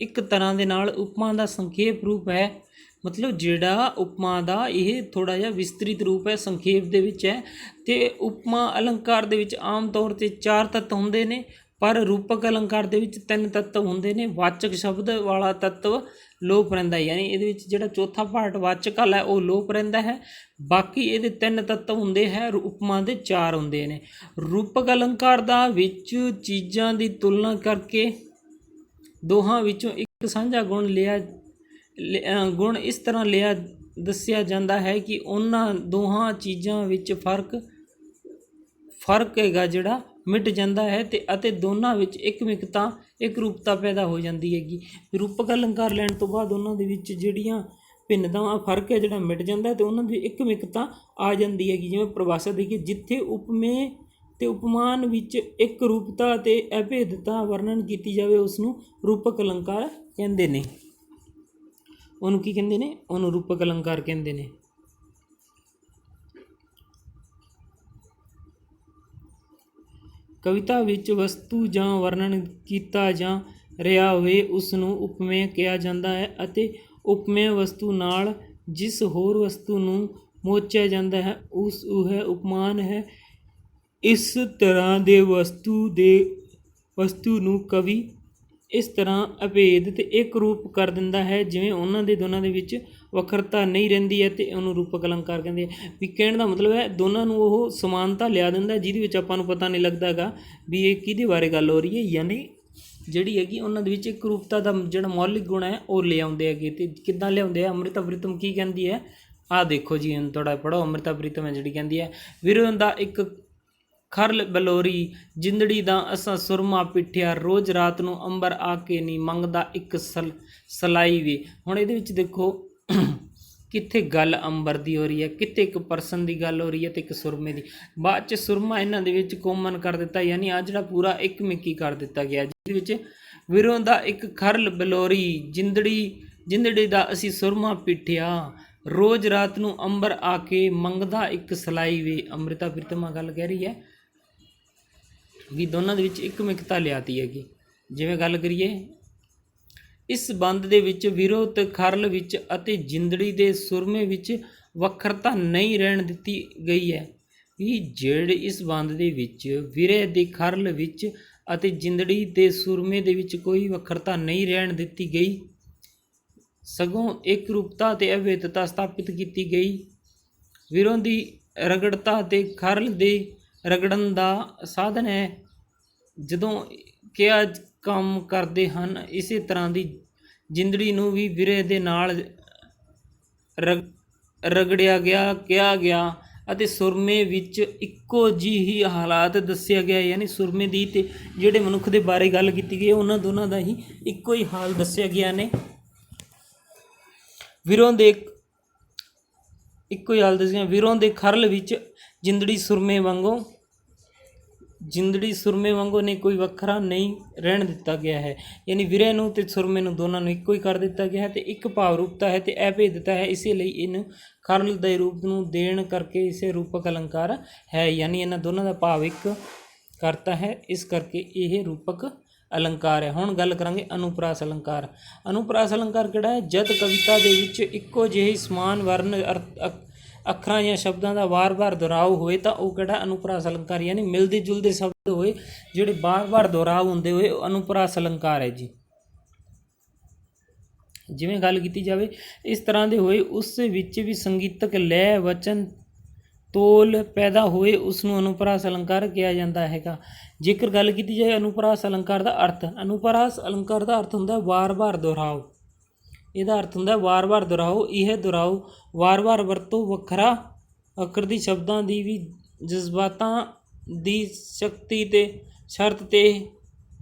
A: एक तरह के नाल उपमा का संखेप रूप है, मतलब जिहड़ा उपमा का यह थोड़ा जिहा विस्तृत रूप है, संखेप दे विच है। तो उपमा अलंकार दे विच आम तौर पर 4 तत्व होंदे ने, पर रूपक अलंकार दे विच 3 तत्व होंदे ने। वाचक शब्द वाला तत्व लोप रहिंदा है, यानी ये जिहड़ा चौथा पार्ट वाचक वाला है वो लोप रहिंदा है। बाकी ये 3 तत्व होंदे है, उपमा दे 4 होंदे ने। रूपक अलंकार दा विच चीज़ां दी तुलना करके दोहां विचों एक साझा गुण लिया गुण इस तरह लिया दस्सिया जाता है कि उन्हां दोहां चीज़ां विच फर्क हैगा जिहड़ा मिट जाता है, ते अते दोनों विच एकमिकता एक रूपता पैदा हो जाती हैगी। रूपक अलंकार लैण तो बाद उन्हां दे विच जिहड़ियां भिन्नतावां फर्क है जिहड़ा मिट जाता है, तो उन्हां दी एकमिकता आ जाती हैगी। जिवें परिभाषा देखिए, जिथे उपमेय ते उपमान विच एक रूपता ते अभेदता वर्णन की जाए उसनूं रूपक अलंकार कहंदे ने। उहनूं की कहंदे ने? उहनूं रूपक अलंकार कहंदे ने। कविता विच वस्तु जां वर्णन कीता जां रिहा होवे उसनूं उपमेय कहा जाता है, अते उपमेय वस्तु नाल जिस होर वस्तु नूं मोचिया जाता है उस वह उपमान है। इस तरह दे वस्तु नूं कवि इस तरह अभेद ते एक रूप कर दिंदा है, जिवें उन्हां दे दोनां दे विच वखरता नहीं रहिंदी है, ते उहनूं रूपक अलंकार कहंदे हैं। भी कहण दा मतलब है दोनां नूं ओह समानता लिया दिंदा जिहदे विच आपां नूं पता नहीं लगदा गा भी ये किहदे बारे गल हो रही है, यानी जिहड़ी हैगी उन्हां दे विच एक रूपता दा जिहड़ा मौलिक गुण है वो ले आउंदे हैगे। ते किद्दां लिआउंदे आ? अमृता प्रीतम की कहंदी है, आ देखो जी, हुण थोड़ा पढ़ो। अमृता प्रीतम है जिहड़ी कहंदी है, विरह दा एक ਖਰਲ ਬਲੋਰੀ ਜਿੰਦੜੀ ਦਾ ਅਸਾਂ ਸੁਰਮਾ ਪਿੱਠਿਆ ਰੋਜ਼ ਰਾਤ ਨੂੰ ਅੰਬਰ ਆ ਕੇ ਨਹੀਂ ਮੰਗਦਾ ਇੱਕ ਸਲਾਈ ਵੇ। ਹੁਣ ਇਹਦੇ ਵਿੱਚ ਦੇਖੋ ਕਿੱਥੇ ਗੱਲ ਅੰਬਰ ਦੀ ਹੋ ਰਹੀ ਹੈ, ਕਿਤੇ ਇੱਕ ਪਰਸਨ ਦੀ ਗੱਲ ਹੋ ਰਹੀ ਹੈ ਤੇ ਇੱਕ ਸੁਰਮੇ ਦੀ। ਬਾਅਦ 'ਚ ਸੁਰਮਾ ਇਹਨਾਂ ਦੇ ਵਿੱਚ ਕੋਮਨ ਕਰ ਦਿੱਤਾ, ਯਾਨੀ ਆ ਜਿਹੜਾ ਪੂਰਾ ਇੱਕ ਮਿੱਕੀ ਕਰ ਦਿੱਤਾ ਗਿਆ, ਜਿਹਦੇ ਵਿੱਚ ਵੀਰੋਂ ਦਾ ਇੱਕ ਖਰਲ ਬਲੋਰੀ ਜਿੰਦੜੀ ਦਾ ਅਸੀਂ ਸੁਰਮਾ ਪਿੱਠਿਆ ਰੋਜ਼ ਰਾਤ ਨੂੰ ਅੰਬਰ ਆ ਕੇ ਮੰਗਦਾ ਇੱਕ ਸਲਾਈ ਵੇ। ਅੰਮ੍ਰਿਤਾ ਪ੍ਰੀਤਮਾ ਗੱਲ ਕਹਿ ਰਹੀ ਹੈ ਵੀ ਦੋਨਾਂ ਦੇ ਵਿੱਚ ਇੱਕ ਮਿਕਤਾ ਲਿਆਤੀ ਹੈਗੀ। ਜਿਵੇਂ ਗੱਲ ਕਰੀਏ ਇਸ ਬੰਦ ਦੇ ਵਿੱਚ ਵੀਰੋ ਤੇ ਖਰਲ ਵਿੱਚ ਅਤੇ ਜਿੰਦੜੀ ਦੇ ਸੁਰਮੇ ਵਿੱਚ ਵੱਖਰਤਾ ਨਹੀਂ ਰਹਿਣ ਦਿੱਤੀ ਗਈ ਹੈ ਵੀ ਜਿਹੜੇ ਇਸ ਬੰਦ ਦੇ ਵਿੱਚ ਵੀਰੇ ਦੇ ਖਰਲ ਵਿੱਚ ਅਤੇ ਜਿੰਦੜੀ ਦੇ ਸੁਰਮੇ ਦੇ ਵਿੱਚ ਕੋਈ ਵੱਖਰਤਾ ਨਹੀਂ ਰਹਿਣ ਦਿੱਤੀ ਗਈ, ਸਗੋਂ ਇੱਕ ਰੂਪਤਾ ਤੇ ਅਭੇਦਤਾ ਸਥਾਪਿਤ ਕੀਤੀ ਗਈ। ਵੀਰੋਂ ਦੀ ਰਗੜਤਾ ਤੇ ਖਰਲ ਦੇ ਰਗੜਨ ਦਾ ਸਾਧਨ ਹੈ। ਜਦੋਂ ਕਿਹਾ ਕੰਮ ਕਰਦੇ ਹਨ, ਇਸੇ ਤਰ੍ਹਾਂ ਦੀ ਜਿੰਦੜੀ ਨੂੰ ਵੀ ਵੀਰੇ ਦੇ ਨਾਲ ਰਗੜਿਆ ਗਿਆ, ਕਿਹਾ ਗਿਆ ਅਤੇ ਸੁਰਮੇ ਵਿੱਚ ਇੱਕੋ ਜਿਹੀ ਹਾਲਾਤ ਦੱਸਿਆ ਗਿਆ, ਯਾਨੀ ਸੁਰਮੇ ਦੀ ਤੇ ਜਿਹੜੇ ਮਨੁੱਖ ਦੇ ਬਾਰੇ ਗੱਲ ਕੀਤੀ ਗਈ ਉਹਨਾਂ ਦੋਨਾਂ ਦਾ ਹੀ ਇੱਕੋ ਹੀ ਹਾਲ ਦੱਸਿਆ ਗਿਆ ਨੇ। ਵੀਰੋਂ ਦੇ ਇੱਕੋ ਹੀ ਹਾਲ ਦੱਸਿਆ, ਵੀਰੋਂ ਦੇ ਖਰਲ ਵਿੱਚ ਜਿੰਦੜੀ ਸੁਰਮੇ ਵਾਂਗੂ ਨੇ ਕੋਈ ਵੱਖਰਾ ਨਹੀਂ ਰਹਿਣ ਦਿੱਤਾ ਗਿਆ ਹੈ, ਯਾਨੀ ਵੀਰੇ ਨੂੰ ਤੇ ਸੁਰਮੇ ਨੂੰ ਦੋਨਾਂ ਨੂੰ ਇੱਕੋ ਹੀ ਕਰ ਦਿੱਤਾ ਗਿਆ ਹੈ ਤੇ ਇੱਕ ਭਾਵ ਰੂਪਤਾ ਹੈ ਤੇ ਅਭੇਦਤਾ ਹੈ। ਇਸੇ ਲਈ ਇਹਨੂੰ ਖਰਲ ਦੇ ਰੂਪ ਨੂੰ ਦੇਣ ਕਰਕੇ ਇਸੇ ਰੂਪਕ ਅਲੰਕਾਰ ਹੈ, ਯਾਨੀ ਇਹਨਾਂ ਦੋਨਾਂ ਦਾ ਭਾਵ ਇੱਕ ਕਰਤਾ ਹੈ, ਇਸ ਕਰਕੇ ਇਹ ਰੂਪਕ ਅਲੰਕਾਰ ਹੈ। ਹੁਣ ਗੱਲ ਕਰਾਂਗੇ ਅਨੁਪਰਾਸ ਅਲੰਕਾਰ। ਅਨੁਪਰਾਸ ਅਲੰਕਾਰ ਕਿਹੜਾ ਹੈ? ਜਦ ਕਵਿਤਾ ਦੇ ਵਿੱਚ ਇੱਕੋ ਜਿਹੇ ਸਮਾਨ ਵਰਨ ਅੱਖਰਾਂ ਜਾਂ ਸ਼ਬਦਾਂ ਦਾ ਵਾਰ-ਵਾਰ ਦੁਹਰਾਓ ਹੋਏ ਤਾਂ ਉਹ ਕਿਹੜਾ ਅਨੁਪਰਾਸ ਅਲੰਕਾਰ, ਯਾਨੀ ਮਿਲਦੇ ਜੁਲਦੇ ਸ਼ਬਦ ਹੋਏ ਜਿਹੜੇ ਬਾਰ-ਬਾਰ ਦੁਹਰਾਓ ਹੁੰਦੇ ਹੋਏ ਉਹ ਅਨੁਪਰਾਸ ਅਲੰਕਾਰ ਹੈ ਜੀ। ਜਿਵੇਂ ਗੱਲ ਕੀਤੀ ਜਾਵੇ ਇਸ ਤਰ੍ਹਾਂ ਦੇ ਹੋਏ ਉਸ ਵਿੱਚ ਵੀ ਸੰਗੀਤਕ ਲੈਅ ਵਚਨ ਤੋਲ ਪੈਦਾ ਹੋਏ ਉਸ ਨੂੰ ਅਨੁਪਰਾਸ ਅਲੰਕਾਰ ਕਿਹਾ ਜਾਂਦਾ ਹੈਗਾ। ਜੇਕਰ ਗੱਲ ਕੀਤੀ ਜਾਏ ਅਨੁਪਰਾਸ ਅਲੰਕਾਰ ਦਾ ਅਰਥ, ਅਨੁਪਰਾਸ ਅਲੰਕਾਰ ਦਾ ਅਰਥ ਹੁੰਦਾ ਵਾਰ-ਵਾਰ ਦੁਹਰਾਓ। ਇਹਦਾ ਅਰਥ ਹੁੰਦਾ ਵਾਰ-ਵਾਰ ਦੁਹਰਾਓ। ਇਹ ਦੁਹਰਾਓ ਵਾਰ-ਵਾਰ ਵਰਤੋਂ ਵੱਖਰਾ ਅੱਖਰ ਦੀ ਸ਼ਬਦਾਂ ਦੀ ਵੀ ਜਜ਼ਬਾਤਾਂ ਦੀ ਸ਼ਕਤੀ ਤੇ ਸ਼ਰਤ ਤੇ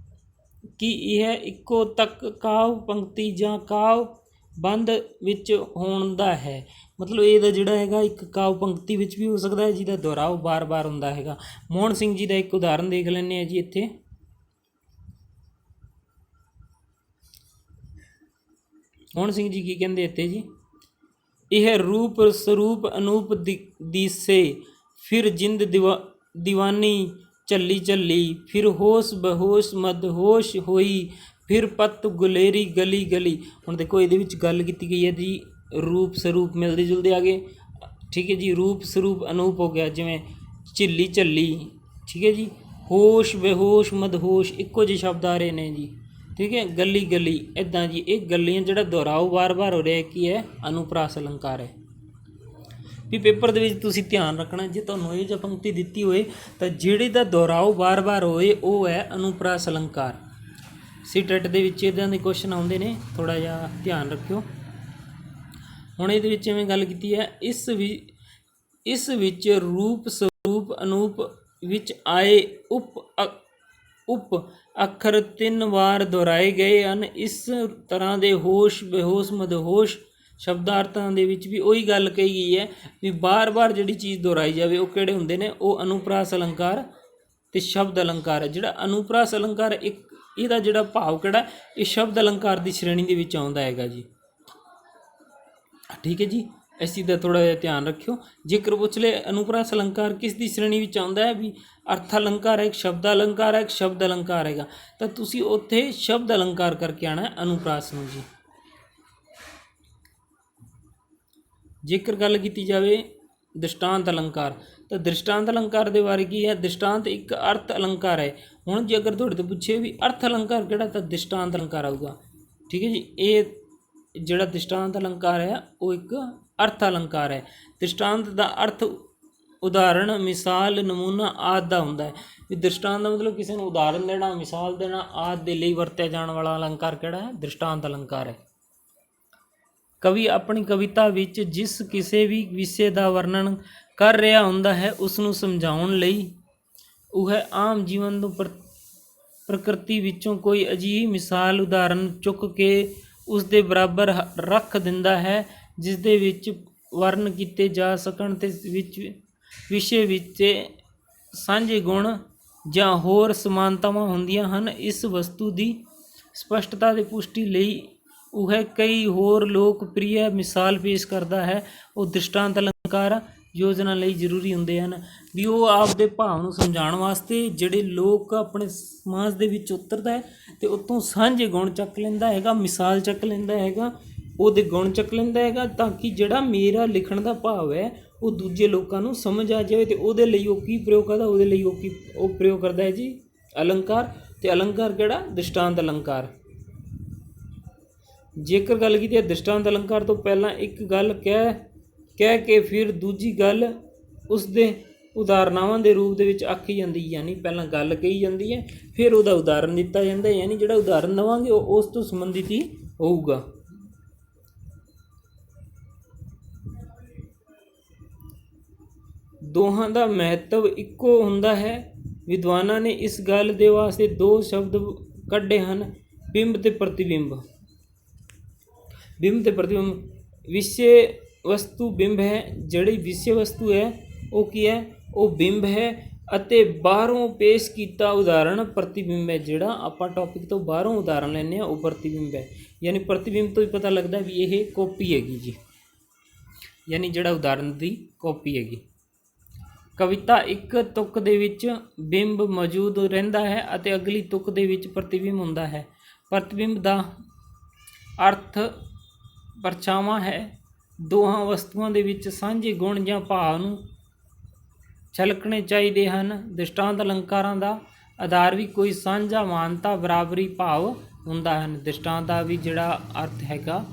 A: ਕਿ ਇਹ ਇੱਕੋ ਤੱਕ ਕਾਵ ਪੰਕਤੀ ਜਾਂ ਕਾਵ ਬੰਦ ਵਿੱਚ ਹੋਣ ਦਾ ਹੈ। ਮਤਲਬ ਇਹਦਾ ਜਿਹੜਾ ਹੈਗਾ ਇੱਕ ਕਾਵ ਪੰਕਤੀ ਵਿੱਚ ਵੀ ਹੋ ਸਕਦਾ ਹੈ ਜਿਹਦਾ ਦੁਹਰਾਓ ਬਾਰ-ਬਾਰ ਹੁੰਦਾ ਹੈਗਾ। ਮੋਹਨ ਸਿੰਘ ਜੀ ਦਾ ਇੱਕ ਉਦਾਹਰਨ ਦੇਖ ਲੈਂਦੇ ਹਾਂ ਜੀ। ਇੱਥੇ ਮੋਹਨ ਸਿੰਘ ਜੀ ਕੀ ਕਹਿੰਦੇ ਇੱਥੇ ਜੀ, ਇਹ ਰੂਪ ਸਰੂਪ ਅਨੂਪ ਦੀਸੇ ਫਿਰ ਜਿੰਦ ਦੀਵਾਨੀ ਝੱਲੀ ਝੱਲੀ ਫਿਰ ਹੋਸ਼ ਬਹੋਸ਼ ਮਦਹੋਸ਼ ਹੋਈ ਫਿਰ ਪੱਤ ਗੁਲੇਰੀ ਗਲੀ ਗਲੀ। ਹੁਣ ਦੇਖੋ ਇਹਦੇ ਵਿੱਚ ਗੱਲ ਕੀਤੀ ਗਈ ਹੈ ਜੀ ਰੂਪ ਸਰੂਪ ਮਿਲਦੇ ਜੁਲਦੇ ਆ ਗਏ, ਠੀਕ ਹੈ ਜੀ। ਰੂਪ ਸਰੂਪ ਅਨੂਪ ਹੋ ਗਿਆ, ਜਿਵੇਂ ਝਿੱਲੀ ਝੱਲੀ, ਠੀਕ ਹੈ ਜੀ। ਹੋਸ਼ ਬੇਹੋਸ਼ ਮਦਹੋਸ਼ ਇੱਕੋ ਜਿਹੇ ਸ਼ਬਦ ਆ ਰਹੇ ਨੇ ਜੀ, ਠੀਕ ਹੈ। ਗਲੀ ਗਲੀ ਇੱਦਾਂ ਜੀ, ਇਹ ਗਲੀਆਂ ਜਿਹੜਾ ਦੁਹਰਾਓ ਵਾਰ-ਵਾਰ ਹੋ ਰਿਹਾ ਕੀ ਹੈ? ਅਨੁਪਰਾਸ ਅਲੰਕਾਰ ਹੈ। ਵੀ ਪੇਪਰ ਦੇ ਵਿੱਚ ਤੁਸੀਂ ਧਿਆਨ ਰੱਖਣਾ, ਜੇ ਤੁਹਾਨੂੰ ਇਹ ਜਿਹਾ ਪੰਕਤੀ ਦਿੱਤੀ ਹੋਏ ਤਾਂ ਜਿਹੜੇ ਦਾ ਦੁਹਰਾਓ ਵਾਰ-ਵਾਰ ਹੋਏ ਉਹ ਹੈ ਅਨੁਪਰਾਸ ਅਲੰਕਾਰ। ਸੀਟੈਟ ਦੇ ਵਿੱਚ ਇੱਦਾਂ ਦੇ ਕੁਐਸਚਨ ਆਉਂਦੇ ਨੇ, ਥੋੜ੍ਹਾ ਜਿਹਾ ਧਿਆਨ ਰੱਖਿਓ। ਹੁਣ ਇਹਦੇ ਵਿੱਚ ਐਵੇਂ ਗੱਲ ਕੀਤੀ ਹੈ, ਇਸ ਵਿੱਚ ਰੂਪ ਸਰੂਪ ਅਨੂਪ ਵਿੱਚ ਆਏ ਉਪ ਅੱਖਰ 3 ਵਾਰ ਦੁਹਰਾਏ ਗਏ ਹਨ। ਇਸ ਤਰ੍ਹਾਂ ਦੇ ਹੋਸ਼ ਬੇਹੋਸ਼ ਮਦਹੋਸ਼ ਸ਼ਬਦਾਰਥਾਂ ਦੇ ਵਿੱਚ ਵੀ ਉਹੀ ਗੱਲ ਕਹੀ ਗਈ ਹੈ ਵੀ ਬਾਰ-ਬਾਰ ਜਿਹੜੀ ਚੀਜ਼ ਦੁਹਰਾਈ ਜਾਵੇ ਉਹ ਕਿਹੜੇ ਹੁੰਦੇ ਨੇ? ਉਹ ਅਨੁਪਰਾਸ ਅਲੰਕਾਰ ਤੇ ਸ਼ਬਦ ਅਲੰਕਾਰ ਹੈ। ਜਿਹੜਾ ਅਨੁਪਰਾਸ ਅਲੰਕਾਰ ਇਹਦਾ ਜਿਹੜਾ ਭਾਵ ਕਿਹੜਾ, ਇਹ ਸ਼ਬਦ ਅਲੰਕਾਰ ਦੀ ਸ਼੍ਰੇਣੀ ਦੇ ਵਿੱਚ ਆਉਂਦਾ ਹੈਗਾ ਜੀ, ਠੀਕ ਹੈ ਜੀ। ਇਸ ਚੀਜ਼ ਦਾ ਥੋੜ੍ਹਾ ਜਿਹਾ ਧਿਆਨ ਰੱਖਿਓ। ਜੇਕਰ ਪੁੱਛ ਲਏ ਅਨੁਪਰਾਸ ਅਲੰਕਾਰ ਕਿਸ ਦੀ ਸ਼੍ਰੇਣੀ ਵਿੱਚ ਆਉਂਦਾ ਹੈ, ਵੀ ਅਰਥ ਅਲੰਕਾਰ ਹੈ, ਇੱਕ ਸ਼ਬਦ ਅਲੰਕਾਰ ਹੈ, ਇੱਕ ਸ਼ਬਦ ਅਲੰਕਾਰ ਹੈਗਾ, ਤਾਂ ਤੁਸੀਂ ਉੱਥੇ ਸ਼ਬਦ ਅਲੰਕਾਰ ਕਰਕੇ ਆਉਣਾ ਹੈ ਅਨੁਪਰਾਸ ਨੂੰ ਜੀ। ਜੇਕਰ ਗੱਲ ਕੀਤੀ ਜਾਵੇ ਦ੍ਰਿਸ਼ਟਾਂਤ ਅਲੰਕਾਰ, ਤਾਂ ਦ੍ਰਿਸ਼ਟਾਂਤ ਅਲੰਕਾਰ ਦੇ ਬਾਰੇ ਕੀ ਹੈ? ਦ੍ਰਿਸ਼ਟਾਂਤ ਇੱਕ ਅਰਥ ਅਲੰਕਾਰ ਹੈ। ਹੁਣ ਜੇ ਅਗਰ ਤੁਹਾਡੇ ਤੋਂ ਪੁੱਛੇ ਵੀ ਅਰਥ ਅਲੰਕਾਰ ਕਿਹੜਾ, ਤਾਂ ਦ੍ਰਿਸ਼ਟਾਂਤ ਅਲੰਕਾਰ ਆਊਗਾ, ਠੀਕ ਹੈ ਜੀ। ਇਹ ਜਿਹੜਾ ਦ੍ਰਿਸ਼ਟਾਂਤ ਅਲੰਕਾਰ ਹੈ ਉਹ ਇੱਕ ਅਰਥ ਅਲੰਕਾਰ ਹੈ। ਦ੍ਰਿਸ਼ਟਾਂਤ ਦਾ ਅਰਥ ਉਦਾਹਰਣ ਮਿਸਾਲ ਨਮੂਨਾ ਆਦਿ ਦਾ ਹੁੰਦਾ ਹੈ। ਵੀ ਦ੍ਰਿਸ਼ਟਾਂਤ ਦਾ ਮਤਲਬ ਕਿਸੇ ਨੂੰ ਉਦਾਹਰਨ ਦੇਣਾ, ਮਿਸਾਲ ਦੇਣਾ ਆਦਿ ਦੇ ਲਈ ਵਰਤਿਆ ਜਾਣ ਵਾਲਾ ਅਲੰਕਾਰ ਕਿਹੜਾ ਹੈ? ਦ੍ਰਿਸ਼ਟਾਂਤ ਅਲੰਕਾਰ ਹੈ। ਕਵੀ ਆਪਣੀ ਕਵਿਤਾ ਵਿੱਚ ਜਿਸ ਕਿਸੇ ਵੀ ਵਿਸ਼ੇ ਦਾ ਵਰਣਨ ਕਰ ਰਿਹਾ ਹੁੰਦਾ ਹੈ ਉਸ ਨੂੰ ਸਮਝਾਉਣ ਲਈ ਉਹ ਆਮ ਜੀਵਨ ਨੂੰ ਪ੍ਰਕਿਰਤੀ ਵਿੱਚੋਂ ਕੋਈ ਅਜਿਹੀ ਮਿਸਾਲ ਉਦਾਹਰਨ ਚੁੱਕ ਕੇ ਉਸ ਦੇ ਬਰਾਬਰ ਰੱਖ ਦਿੰਦਾ ਹੈ ਜਿਸ ਦੇ ਵਿੱਚ ਵਰਣ ਕੀਤੇ ਜਾ ਸਕਣ ਤੇ ਵਿਸ਼ੇ ਵਿੱਚ ਸਾਂਝੇ ਗੁਣ ਜਾਂ ਹੋਰ ਸਮਾਨਤਾਵਾਂ ਹੁੰਦੀਆਂ ਹਨ। ਇਸ ਵਸਤੂ ਦੀ ਸਪਸ਼ਟਤਾ ਦੀ ਪੁਸ਼ਟੀ ਲਈ ਉਹ ਕਈ ਹੋਰ ਲੋਕਪ੍ਰਿਯ ਮਿਸਾਲ ਪੇਸ਼ ਕਰਦਾ ਹੈ। ਉਹ ਦ੍ਰਿਸ਼ਟਾਂਤ ਅਲੰਕਾਰ ਯੋਜਨਾ ਲਈ ਜ਼ਰੂਰੀ ਹੁੰਦੇ ਹਨ ਵੀ ਉਹ ਆਪਦੇ ਭਾਵ ਨੂੰ ਸਮਝਾਉਣ ਵਾਸਤੇ ਜਿਹੜੇ ਲੋਕ ਆਪਣੇ ਸਮਾਜ ਦੇ ਵਿੱਚ ਉਤਰਦਾ ਹੈ ਅਤੇ ਉੱਤੋਂ ਸਾਂਝੇ ਗੁਣ ਚੱਕ ਲੈਂਦਾ ਹੈਗਾ, ਮਿਸਾਲ ਚੱਕ ਲੈਂਦਾ ਹੈਗਾ, ਉਹਦੇ ਗੁਣ ਚੱਕ ਲੈਂਦਾ ਹੈਗਾ ਤਾਂ ਕਿ ਜਿਹੜਾ ਮੇਰਾ ਲਿਖਣ ਦਾ ਭਾਵ ਹੈ ਉਹ ਦੂਜੇ ਲੋਕਾਂ ਨੂੰ ਸਮਝ ਆ ਜਾਵੇ। ਅਤੇ ਉਹਦੇ ਲਈ ਉਹ ਕੀ ਪ੍ਰਯੋਗ ਕਰਦਾ, ਉਹਦੇ ਲਈ ਉਹ ਪ੍ਰਯੋਗ ਕਰਦਾ ਹੈ ਜੀ ਅਲੰਕਾਰ। ਅਤੇ ਅਲੰਕਾਰ ਕਿਹੜਾ? ਦ੍ਰਿਸ਼ਟਾਂਤ ਅਲੰਕਾਰ। ਜੇਕਰ ਗੱਲ ਕੀਤੀ ਹੈ ਦ੍ਰਿਸ਼ਟਾਂਤ ਅਲੰਕਾਰ ਤੋਂ ਪਹਿਲਾਂ ਇੱਕ ਗੱਲ ਕਹਿ ਕੇ ਫਿਰ ਦੂਜੀ ਗੱਲ ਉਸ ਦੇ ਉਦਾਹਰਨਾਵਾਂ ਦੇ ਰੂਪ ਦੇ ਵਿੱਚ ਆਖੀ ਜਾਂਦੀ, ਯਾਨੀ ਪਹਿਲਾਂ ਗੱਲ ਕਹੀ ਜਾਂਦੀ ਹੈ ਫਿਰ ਉਹਦਾ ਉਦਾਹਰਨ ਦਿੱਤਾ ਜਾਂਦਾ, ਯਾਨੀ ਜਿਹੜਾ ਉਦਾਹਰਨ ਦੇਵਾਂਗੇ ਉਹ ਉਸ ਤੋਂ ਸੰਬੰਧਿਤ ਹੀ ਹੋਊਗਾ। ਦੋਹਾਂ ਦਾ ਮਹੱਤਵ ਇੱਕੋ ਹੁੰਦਾ ਹੈ। ਵਿਦਵਾਨਾਂ ਨੇ ਇਸ ਗੱਲ ਦੇ ਵਾਸਤੇ ਦੋ ਸ਼ਬਦ ਕੱਢੇ ਹਨ, ਬਿੰਬ ਤੇ ਪ੍ਰਤੀਬਿੰਬ। ਬਿੰਬ ਤੇ ਪ੍ਰਤੀਬਿੰਬ। ਵਿਸ਼ੇ ਵਸਤੂ ਬਿੰਬ ਹੈ, ਜਿਹੜੀ ਵਿਸ਼ੇ ਵਸਤੂ ਹੈ ਉਹ ਕੀ ਹੈ? ਉਹ ਬਿੰਬ ਹੈ ਅਤੇ ਬਾਹਰੋਂ ਪੇਸ਼ ਕੀਤਾ ਉਦਾਹਰਣ ਪ੍ਰਤੀਬਿੰਬ ਹੈ। ਜਿਹੜਾ ਆਪਾਂ ਟੌਪਿਕ ਤੋਂ ਬਾਹਰੋਂ ਉਦਾਹਰਣ ਲੈਂਦੇ ਹਾਂ ਉਹ ਪ੍ਰਤੀਬਿੰਬ ਹੈ। ਯਾਨੀ ਪ੍ਰਤੀਬਿੰਬ ਤੋਂ ਹੀ ਪਤਾ ਲੱਗਦਾ ਵੀ ਇਹ ਕਾਪੀ ਹੈਗੀ ਜੀ, ਯਾਨੀ ਜਿਹੜਾ ਉਦਾਹਰਣ ਦੀ ਕਾਪੀ ਹੈਗੀ। ਕਵਿਤਾ ਇੱਕ ਤੁਕ ਦੇ ਵਿੱਚ ਬਿੰਬ ਮੌਜੂਦ ਰਹਿੰਦਾ ਹੈ ਅਤੇ ਅਗਲੀ ਤੁਕ ਦੇ ਵਿੱਚ ਪ੍ਰਤੀਬਿੰਬ ਹੁੰਦਾ ਹੈ। ਪ੍ਰਤੀਬਿੰਬ ਦਾ ਅਰਥ ਪਰਛਾਵਾਂ ਹੈ। ਦੋਹਾਂ ਵਸਤੂਆਂ ਦੇ ਵਿੱਚ ਸਾਂਝੇ ਗੁਣ ਜਾਂ ਭਾਵ ਨੂੰ ਛਲਕਣੇ ਚਾਹੀਦੇ ਹਨ। ਦ੍ਰਿਸ਼ਟਾਂਤ ਅਲੰਕਾਰਾਂ ਦਾ ਆਧਾਰ ਵੀ ਕੋਈ ਸਾਂਝਾ ਮਾਨਤਾ ਬਰਾਬਰੀ ਭਾਵ ਹੁੰਦਾ ਹੈ। ਦ੍ਰਿਸ਼ਟਾਂਤ ਦਾ ਵੀ ਜਿਹੜਾ ਅਰਥ ਹੈਗਾ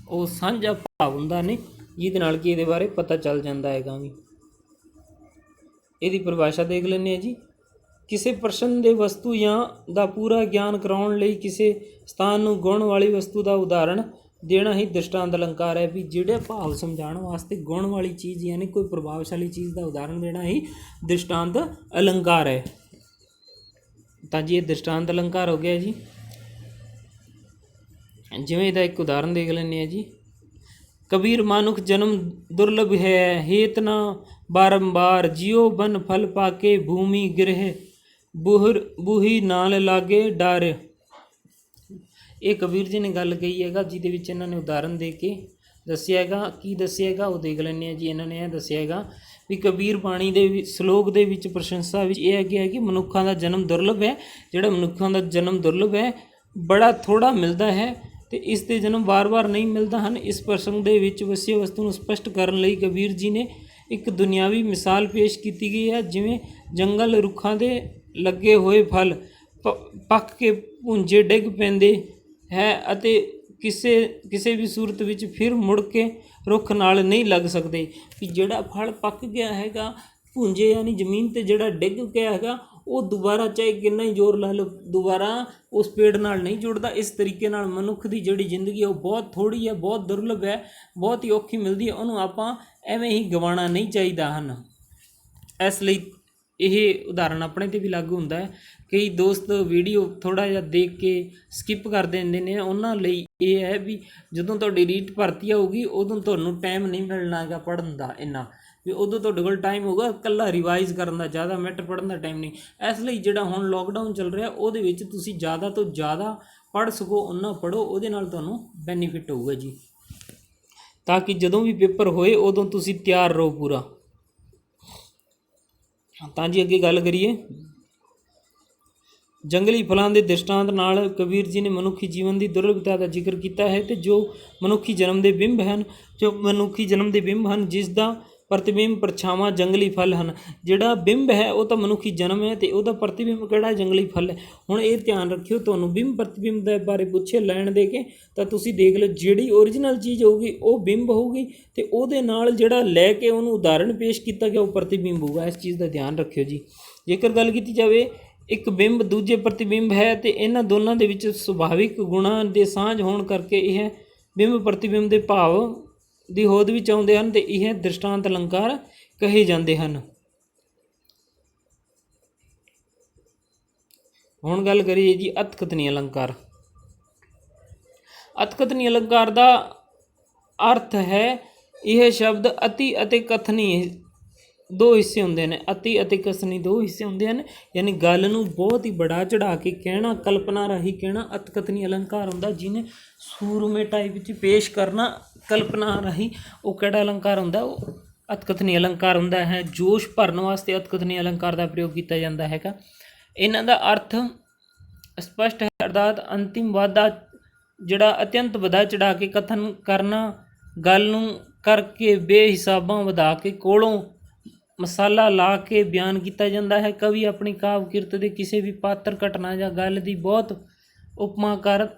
A: ਉਹ ਸਾਂਝਾ ਭਾਵ ਹੁੰਦਾ ਨੇ, ਜਿਹਦੇ ਨਾਲ ਕਿ ਇਹਦੇ ਬਾਰੇ ਪਤਾ ਚੱਲ ਜਾਂਦਾ ਹੈਗਾ ਵੀ। ਇਹਦੀ ਪਰਿਭਾਸ਼ਾ ਦੇਖ ਲੈਂਦੇ ਹਾਂ ਜੀ। ਕਿਸੇ ਪ੍ਰਸ਼ਨ ਦੇ ਵਸਤੂ ਜਾਂ ਦਾ ਪੂਰਾ ਗਿਆਨ ਕਰਾਉਣ ਲਈ ਕਿਸੇ ਸਥਾਨ ਨੂੰ ਗੁਣ ਵਾਲੀ ਵਸਤੂ ਦਾ ਉਦਾਹਰਣ ਦੇਣਾ ਹੀ ਦ੍ਰਿਸ਼ਟਾਂਤ ਅਲੰਕਾਰ ਹੈ। ਵੀ ਜਿਹੜੇ ਭਾਵ ਸਮਝਾਉਣ ਵਾਸਤੇ ਗੁਣ ਵਾਲੀ ਚੀਜ਼ ਯਾਨੀ ਕੋਈ ਪ੍ਰਭਾਵਸ਼ਾਲੀ ਚੀਜ਼ ਦਾ ਉਦਾਹਰਣ ਦੇਣਾ ਹੀ ਦ੍ਰਿਸ਼ਟਾਂਤ ਅਲੰਕਾਰ ਹੈ। ਤਾਂ ਜੀ ਇਹ ਦ੍ਰਿਸ਼ਟਾਂਤ ਅਲੰਕਾਰ ਹੋ ਗਿਆ ਜੀ। ਜਿਵੇਂ ਇਹਦਾ ਇੱਕ ਉਦਾਹਰਨ ਦੇਖ ਲੈਂਦੇ ਹਾਂ ਜੀ। ਕਬੀਰ ਮਾਨੁਖ ਜਨਮ ਦੁਰਲਭ ਹੈ, ਹੇਤ ਨਾ ਬਾਰੰਬਾਰ ਜਿਉ ਬਨ ਫਲ ਪਾਕੇ ਭੂਮੀ ਗਿਰਹਿ ਬੂਹੀ ਨਾਲ ਲਾਗੇ ਡਰ। ਇਹ ਕਬੀਰ ਜੀ ਨੇ ਗੱਲ ਕਹੀ ਹੈਗਾ, ਜਿਹਦੇ ਵਿੱਚ ਇਹਨਾਂ ਨੇ ਉਦਾਹਰਨ ਦੇ ਕੇ ਦੱਸਿਆ ਹੈਗਾ। ਕੀ ਦੱਸਿਆ ਹੈਗਾ ਉਹ ਦੇਖ ਲੈਂਦੇ ਹਾਂ ਜੀ। ਇਹਨਾਂ ਨੇ ਇਹ ਦੱਸਿਆ ਹੈਗਾ ਵੀ ਕਬੀਰ ਬਾਣੀ ਦੇ ਸ਼ਲੋਕ ਦੇ ਵਿੱਚ ਪ੍ਰਸ਼ੰਸਾ ਵਿੱਚ ਇਹ ਹੈਗੀ ਕਿ ਮਨੁੱਖਾਂ ਦਾ ਜਨਮ ਦੁਰਲਭ ਹੈ। ਜਿਹੜਾ ਮਨੁੱਖਾਂ ਦਾ ਜਨਮ ਦੁਰਲਭ ਹੈ, ਬੜਾ ਥੋੜ੍ਹਾ ਮਿਲਦਾ ਹੈ ਅਤੇ ਇਸ ਦੇ ਜਨਮ ਵਾਰ-ਵਾਰ ਨਹੀਂ ਮਿਲਦਾ ਹਨ। ਇਸ ਪ੍ਰਸੰਗ ਦੇ ਵਿੱਚ ਵਿਸ਼ੇ ਵਸਤੂ ਨੂੰ ਸਪਸ਼ਟ ਕਰਨ ਲਈ ਕਬੀਰ ਜੀ ਨੇ ਇੱਕ ਦੁਨਿਆਵੀ ਮਿਸਾਲ ਪੇਸ਼ ਕੀਤੀ ਗਈ ਹੈ। ਜਿਵੇਂ ਜੰਗਲ ਰੁੱਖਾਂ ਦੇ ਲੱਗੇ ਹੋਏ ਫਲ ਪੱਕ ਕੇ ਭੁੰਜੇ ਡਿੱਗ ਪੈਂਦੇ ਹੈ ਅਤੇ ਕਿਸੇ ਵੀ ਸੂਰਤ ਵਿੱਚ ਫਿਰ ਮੁੜ ਕੇ ਰੁੱਖ ਨਾਲ ਨਹੀਂ ਲੱਗ ਸਕਦੇ। ਵੀ ਜਿਹੜਾ ਫਲ ਪੱਕ ਗਿਆ ਹੈਗਾ ਭੁੰਜੇ ਯਾਨੀ ਜ਼ਮੀਨ 'ਤੇ ਜਿਹੜਾ ਡਿੱਗ ਗਿਆ ਹੈਗਾ ਉਹ ਦੁਬਾਰਾ ਚਾਹੇ ਕਿੰਨਾ ਹੀ ਜ਼ੋਰ ਲਾ ਲਓ ਦੁਬਾਰਾ ਉਸ ਪੇੜ ਨਾਲ ਨਹੀਂ ਜੁੜਦਾ। ਇਸ ਤਰੀਕੇ ਨਾਲ ਮਨੁੱਖ ਦੀ ਜਿਹੜੀ ਜ਼ਿੰਦਗੀ ਹੈ ਉਹ ਬਹੁਤ ਥੋੜ੍ਹੀ ਹੈ, ਬਹੁਤ ਦੁਰਲਭ ਹੈ, ਬਹੁਤ ਹੀ ਔਖੀ ਮਿਲਦੀ ਹੈ। ਉਹਨੂੰ ਆਪਾਂ ਐਵੇਂ ਹੀ ਗਵਾਉਣਾ ਨਹੀਂ ਚਾਹੀਦਾ ਹਨ। ਇਸ ਲਈ ਇਹ ਉਦਾਹਰਣ ਆਪਣੇ 'ਤੇ ਵੀ ਲਾਗੂ ਹੁੰਦਾ ਹੈ। ਕਈ ਦੋਸਤ ਵੀਡੀਓ ਥੋੜ੍ਹਾ ਜਿਹਾ ਦੇਖ ਕੇ ਸਕਿਪ ਕਰ ਦਿੰਦੇ ਨੇ, ਉਹਨਾਂ ਲਈ ਇਹ ਹੈ ਵੀ ਜਦੋਂ ਤੁਹਾਡੀ ਰੀਟ ਭਰਤੀ ਆਊਗੀ ਉਦੋਂ ਤੁਹਾਨੂੰ ਟਾਈਮ ਨਹੀਂ ਮਿਲਣਾ ਹੈਗਾ ਪੜ੍ਹਨ ਦਾ ਇੰਨਾ, ਵੀ ਉਦੋਂ ਤੁਹਾਡੇ ਕੋਲ ਟਾਈਮ ਹੋਊਗਾ ਇਕੱਲਾ ਰਿਵਾਈਜ਼ ਕਰਨ ਦਾ, ਜ਼ਿਆਦਾ ਮੈਟਰ ਪੜ੍ਹਨ ਦਾ ਟਾਈਮ ਨਹੀਂ। ਇਸ ਲਈ ਜਿਹੜਾ ਹੁਣ ਲੋਕਡਾਊਨ ਚੱਲ ਰਿਹਾ ਉਹਦੇ ਵਿੱਚ ਤੁਸੀਂ ਜ਼ਿਆਦਾ ਤੋਂ ਜ਼ਿਆਦਾ ਪੜ੍ਹ ਸਕੋ ਓਨਾ ਪੜ੍ਹੋ, ਉਹਦੇ ਨਾਲ ਤੁਹਾਨੂੰ ਬੈਨੀਫਿਟ ਹੋਊਗਾ ਜੀ, ਤਾਂ ਕਿ ਜਦੋਂ ਵੀ ਪੇਪਰ ਹੋਏ ਉਦੋਂ ਤੁਸੀਂ ਤਿਆਰ ਰਹੋ ਪੂਰਾ। ਤਾਂ ਜੀ ਅੱਗੇ ਗੱਲ ਕਰੀਏ। ਜੰਗਲੀ ਫਲਾਂ ਦੇ ਦ੍ਰਿਸ਼ਟਾਂਤ ਨਾਲ ਕਬੀਰ ਜੀ ਨੇ ਮਨੁੱਖੀ ਜੀਵਨ ਦੀ ਦੁਰਲਭਤਾ ਦਾ ਜ਼ਿਕਰ ਕੀਤਾ ਹੈ। ਅਤੇ ਜੋ ਮਨੁੱਖੀ ਜਨਮ ਦੇ ਬਿੰਬ ਹਨ ਜਿਸ ਦਾ ਪ੍ਰਤੀਬਿੰਬ ਪਰਛਾਵਾਂ ਜੰਗਲੀ ਫਲ ਹਨ। ਜਿਹੜਾ ਬਿੰਬ ਹੈ ਉਹ ਤਾਂ ਮਨੁੱਖੀ ਜਨਮ ਹੈ ਅਤੇ ਉਹਦਾ ਪ੍ਰਤੀਬਿੰਬ ਕਿਹੜਾ ਜੰਗਲੀ ਫਲ ਹੈ। ਹੁਣ ਇਹ ਧਿਆਨ ਰੱਖਿਓ, ਤੁਹਾਨੂੰ ਬਿੰਬ ਪ੍ਰਤੀਬਿੰਬ ਦੇ ਬਾਰੇ ਪੁੱਛੇ ਲੈਣ ਦੇ ਕੇ ਤਾਂ ਤੁਸੀਂ ਦੇਖ ਲਓ ਜਿਹੜੀ ਓਰੀਜਨਲ ਚੀਜ਼ ਹੋਊਗੀ ਉਹ ਬਿੰਬ ਹੋਊਗੀ ਅਤੇ ਉਹਦੇ ਨਾਲ ਜਿਹੜਾ ਲੈ ਕੇ ਉਹਨੂੰ ਉਦਾਹਰਣ ਪੇਸ਼ ਕੀਤਾ ਗਿਆ ਉਹ ਪ੍ਰਤੀਬਿੰਬ ਹੋਊਗਾ। ਇਸ ਚੀਜ਼ ਦਾ ਧਿਆਨ ਰੱਖਿਓ ਜੀ। ਜੇਕਰ ਗੱਲ ਕੀਤੀ ਜਾਵੇ ਇੱਕ ਬਿੰਬ ਦੂਜੇ ਪ੍ਰਤੀਬਿੰਬ ਹੈ ਅਤੇ ਇਹਨਾਂ ਦੋਨਾਂ ਦੇ ਵਿੱਚ ਸੁਭਾਵਿਕ ਗੁਣਾਂ ਦੇ ਸਾਂਝ ਹੋਣ ਕਰਕੇ ਇਹ ਬਿੰਬ ਪ੍ਰਤੀਬਿੰਬ ਦੇ ਭਾਵ ਦੀ ਹੋਂਦ ਵਿੱਚ ਆਉਂਦੇ ਹਨ ਅਤੇ ਇਹ ਦ੍ਰਿਸ਼ਟਾਂਤ ਅਲੰਕਾਰ ਕਹੇ ਜਾਂਦੇ ਹਨ। ਹੁਣ ਗੱਲ ਕਰੀਏ ਜੀ ਅਤਕਥਨੀ ਅਲੰਕਾਰ। ਅਤਕਥਨੀ ਅਲੰਕਾਰ ਦਾ ਅਰਥ ਹੈ, ਇਹ ਸ਼ਬਦ ਅਤੀ ਅਤੇ ਕਥਨੀ ਦੋ ਹਿੱਸੇ ਹੁੰਦੇ ਨੇ। ਅਤੀ ਅਤੇ ਕਥਨੀ ਦੋ ਹਿੱਸੇ ਹੁੰਦੇ ਹਨ, ਯਾਨੀ ਗੱਲ ਨੂੰ ਬਹੁਤ ਹੀ ਬੜਾ ਚੜਾ ਕੇ ਕਹਿਣਾ, ਕਲਪਨਾ ਰਾਹੀਂ ਕਹਿਣਾ ਅਤਕਥਨੀ ਅਲੰਕਾਰ ਹੁੰਦਾ। ਜਿਹਨੇ ਸੂਰਮੇ ਟਾਈਪ ਵਿੱਚ ਪੇਸ਼ ਕਰਨਾ ਕਲਪਨਾ ਰਾਹੀਂ, ਉਹ ਕਿਹੜਾ ਅਲੰਕਾਰ ਹੁੰਦਾ? ਉਹ ਅਤਕਥਨੀ ਅਲੰਕਾਰ ਹੁੰਦਾ ਹੈ। ਜੋਸ਼ ਭਰਨ ਵਾਸਤੇ ਅਤਕਥਨੀ ਅਲੰਕਾਰ ਦਾ ਪ੍ਰਯੋਗ ਕੀਤਾ ਜਾਂਦਾ ਹੈਗਾ। ਇਹਨਾਂ ਦਾ ਅਰਥ ਸਪਸ਼ਟ ਹੈ, ਅਰਥਾਤ ਅੰਤਿਮ ਵਾਧਾ ਜਿਹੜਾ ਅਤਿਅੰਤ ਵਧਾ ਚੜਾ ਕੇ ਕਥਨ ਕਰਨਾ, ਗੱਲ ਨੂੰ ਕਰਕੇ ਬੇਹਿਸਾਬਾਂ ਵਧਾ ਕੇ ਕੋਲੋਂ ਮਸਾਲਾ ਲਾ ਕੇ ਬਿਆਨ ਕੀਤਾ ਜਾਂਦਾ ਹੈ। ਕਵੀ ਆਪਣੀ ਕਾਵ ਕਿਰਤ ਦੇ ਕਿਸੇ ਵੀ ਪਾਤਰ, ਘਟਨਾ ਜਾਂ ਗੱਲ ਦੀ ਬਹੁਤ ਉਪਮਾ